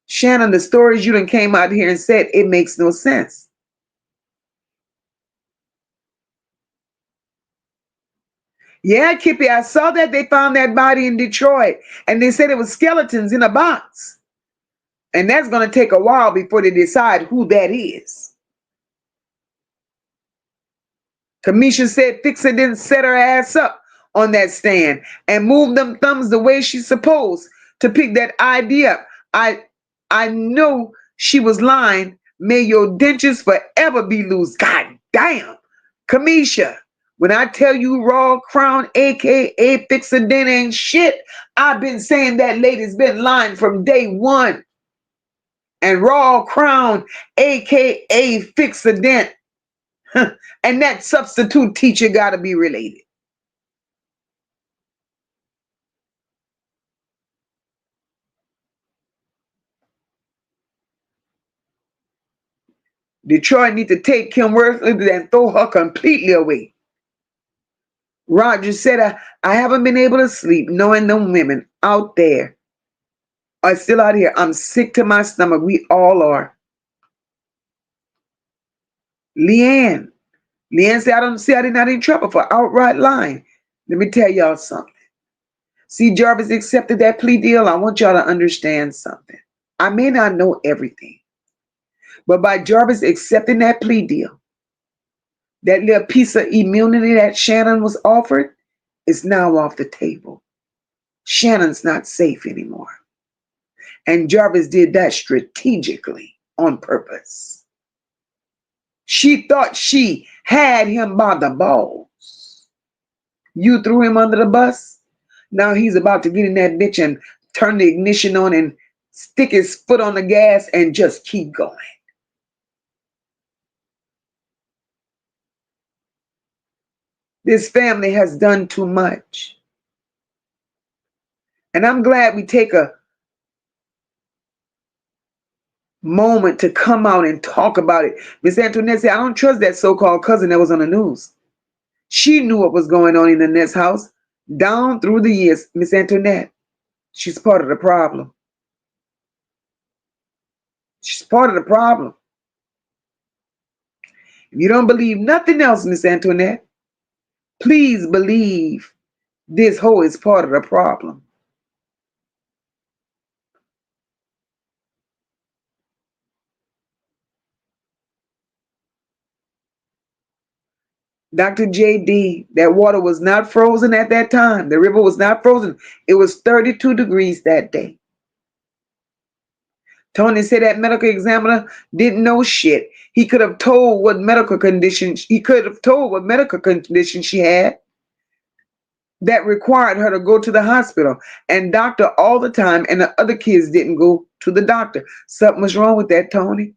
Shannon, the stories you done came out here and said, it makes no sense. Yeah, Kippy, I saw that they found that body in Detroit and they said it was skeletons in a box. And that's going to take a while before they decide who that is. Kamisha said Fixer didn't set her ass up on that stand and move them thumbs the way she's supposed to pick that idea up. I know she was lying. May your dentures forever be loose. God damn. Kamisha, when I tell you Raw Crown, a.k.a. Fixer Dent ain't shit, I've been saying that lady's been lying from day one. And Raw Crown, a.k.a. Fixer Dent, and that substitute teacher got to be related. Detroit need to take Kim Worthley and throw her completely away. Roger said, I haven't been able to sleep knowing them women out there are still out here. I'm sick to my stomach. We all are. Leanne said, I don't see how they're not in trouble for outright lying. Let me tell y'all something. See, Jarvis accepted that plea deal. I want y'all to understand something. I may not know everything, but by Jarvis accepting that plea deal, that little piece of immunity that Shannon was offered is now off the table. Shannon's not safe anymore. And Jarvis did that strategically on purpose. She thought she had him by the balls. You threw him under the bus. Now he's about to get in that bitch and turn the ignition on and stick his foot on the gas and just keep going. This family has done too much. And I'm glad we take a moment to come out and talk about it. Miss Antoinette said, I don't trust that so-called cousin that was on the news. She knew what was going on in Annette's house down through the years. Miss Antoinette, she's part of the problem. She's part of the problem. If you don't believe nothing else, Miss Antoinette, please believe this hoe is part of the problem. Dr. JD, that water was not frozen at that time. The river was not frozen. It was 32 degrees that day. Tony said that medical examiner didn't know shit. He could have told what medical condition she had that required her to go to the hospital. And doctor all the time, and the other kids didn't go to the doctor. Something was wrong with that, Tony.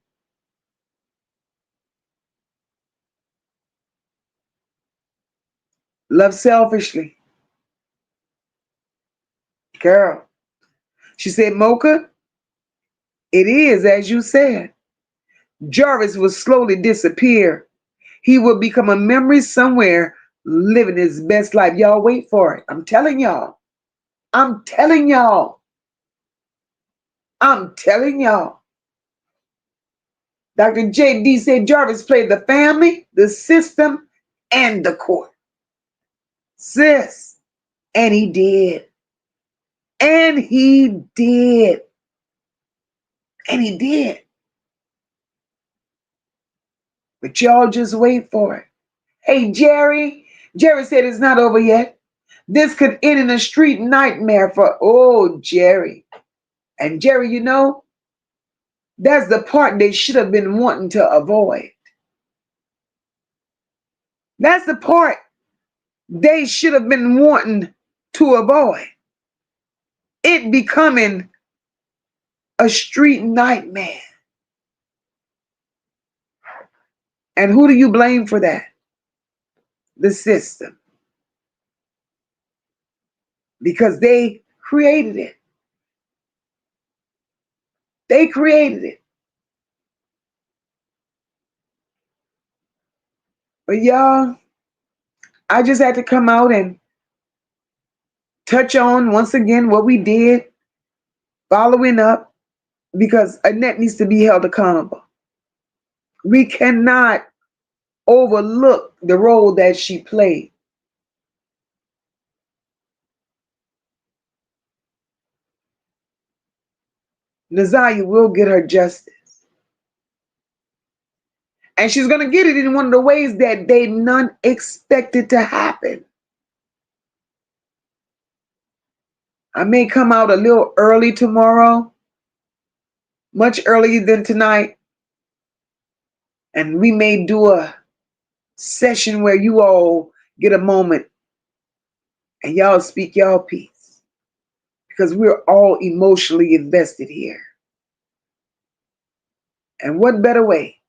Love selfishly. Girl. She said, MOCA, it is as you said. Jarvis will slowly disappear. He will become a memory somewhere, living his best life. Y'all wait for it. I'm telling y'all. I'm telling y'all. I'm telling y'all. Dr. J.D. said Jarvis played the family, the system, and the court. Sis. And he did. And he did. And he did. But y'all just wait for it. Hey, Jerry. Jerry said it's not over yet. This could end in a street nightmare for, Jerry. And Jerry, you know, that's the part they should have been wanting to avoid. That's the part they should have been wanting to avoid. It becoming a street nightmare. And who do you blame for that? The system. Because they created it. They created it. But y'all, I just had to come out and touch on once again what we did, following up, because Annette needs to be held accountable. We cannot overlook the role that she played. Naziyah will get her justice. And she's going to get it in one of the ways that they none expected to happen. I may come out a little early tomorrow, much earlier than tonight. And we may do a session where you all get a moment and y'all speak y'all piece. Because we're all emotionally invested here. And what better way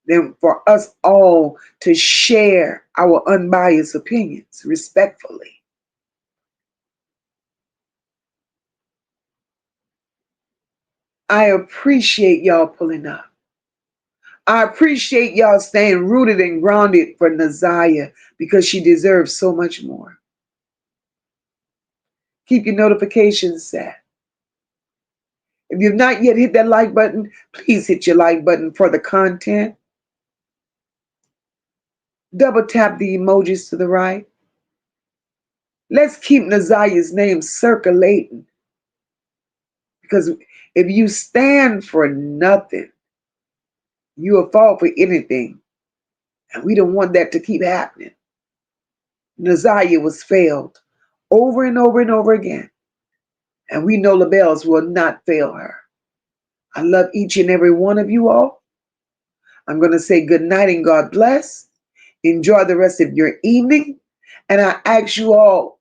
than for us all to share our unbiased opinions respectfully. I appreciate y'all pulling up. I appreciate y'all staying rooted and grounded for Naziyah because she deserves so much more. Keep your notifications set. If you've not yet hit that like button, please hit your like button for the content. Double tap the emojis to the right. Let's keep Naziyah's name circulating. Because if you stand for nothing, you will fall for anything. And we don't want that to keep happening. Naziyah was failed over and over and over again. And we know LaBelle's will not fail her. I love each and every one of you all. I'm going to say good night and God bless. Enjoy the rest of your evening. And I ask you all,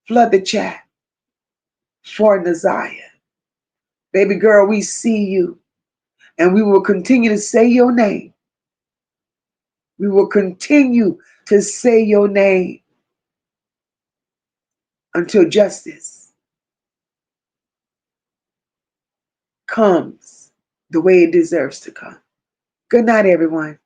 flood the chat for Naziyah. Baby girl, we see you. And we will continue to say your name. We will continue to say your name until justice comes the way it deserves to come. Good night, everyone.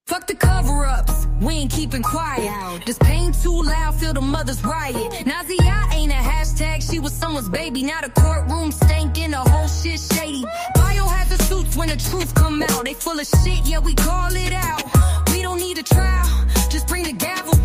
Fuck the cover-ups, we ain't keeping quiet. This pain too loud, feel the mother's riot. Naziyah ain't a hashtag, she was someone's baby. Now the courtroom stinking, the whole shit shady. Biohazard suits when the truth come out. They full of shit, yeah, we call it out. We don't need a trial, just bring the gavel.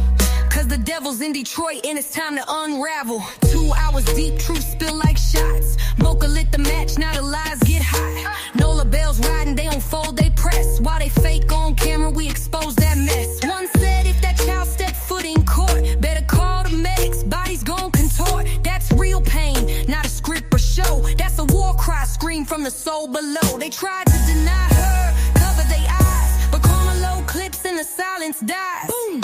Cause the devil's in Detroit and it's time to unravel. 2 hours deep, truth spill like shots. MOCA lit the match, now the lies get hot. No LaBelle's riding, they don't fold, they press. While they fake on camera, we expose that mess. One said if that child stepped foot in court, better call the medics, bodies gon' contort. That's real pain, not a script or show. That's a war cry, scream from the soul below. They tried to deny her, cover their eyes, but karma low clips and the silence dies. Boom.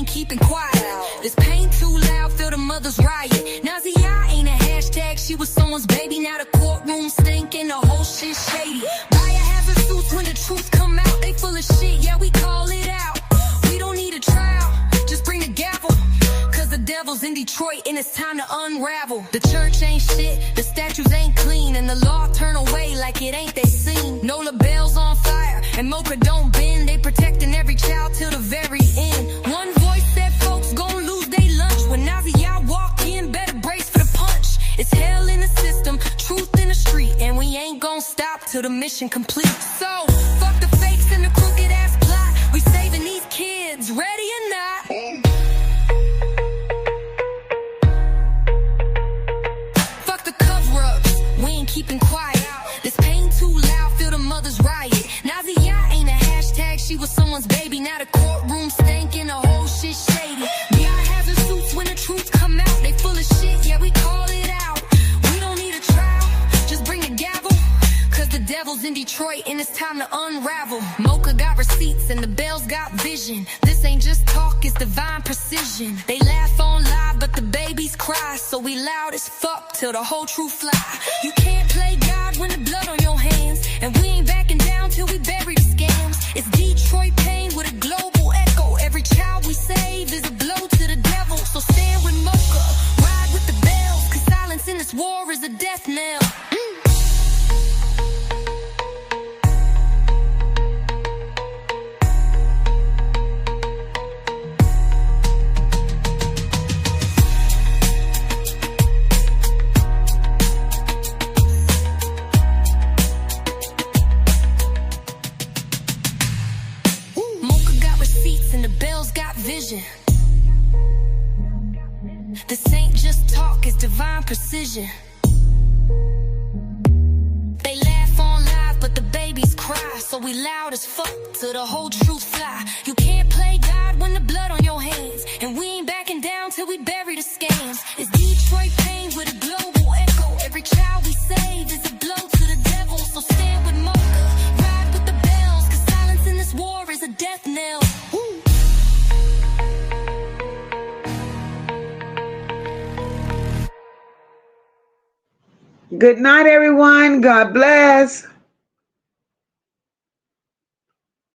Keeping quiet. This pain too loud, feel the mother's riot. Naziyah ain't a hashtag, she was someone's baby. Now the courtroom stinking, the whole shit shady. Biohazard suits when the truth come out. They full of shit, yeah, we call it out. We don't need a trial, just bring the gavel. Cause the devil's in Detroit and it's time to unravel. The church ain't shit, the statues ain't clean, and the law turn away like it ain't they seen. Nola Bell's on fire, and MOCA don't bend. They protecting every child till the very end. One voice said folks gon' lose they lunch. When Naziyah walk in, better brace for the punch. It's hell in the system, truth in the street, and we ain't gon' stop till the mission complete. So, fuck the fakes and the crooked ass plot. We saving these kids, ready or not. Fuck the cover-ups, we ain't keeping quiet. This pain too loud, feel the mothers riot. Naziyah ain't a hashtag, she was someone's baby. Now the courtroom stankin', the whole shit shady. Biohazard suits when the truth come out. They full of shit, yeah, we call it out. We don't need a trial, just bring a gavel. Cause the devil's in Detroit and it's time to unravel. MOCA got receipts and the Bells got vision. This ain't just talk, it's divine precision. They laugh on live, but the babies cry. So we loud as fuck till the whole truth fly. You can't play God when the blood on your hands, and we ain't backing down till we bury the scams. It's Detroit pain with a global echo. Every child we save is a blow to the devil. So stand with MOCA, ride with the Bells, cause silence in this war is a death knell. And the Bells got vision. This ain't just talk, it's divine precision. They laugh on live, but the babies cry. So we loud as fuck till the whole truth fly. You can't play God when the blood on your hands, and we ain't backing down till we bury the scams. It's Detroit pain with a global echo. Every child we save is a blow to the devil. So stand with MOCA, ride with the Bells, cause silence in this war is a death knell. Good night, everyone. God bless.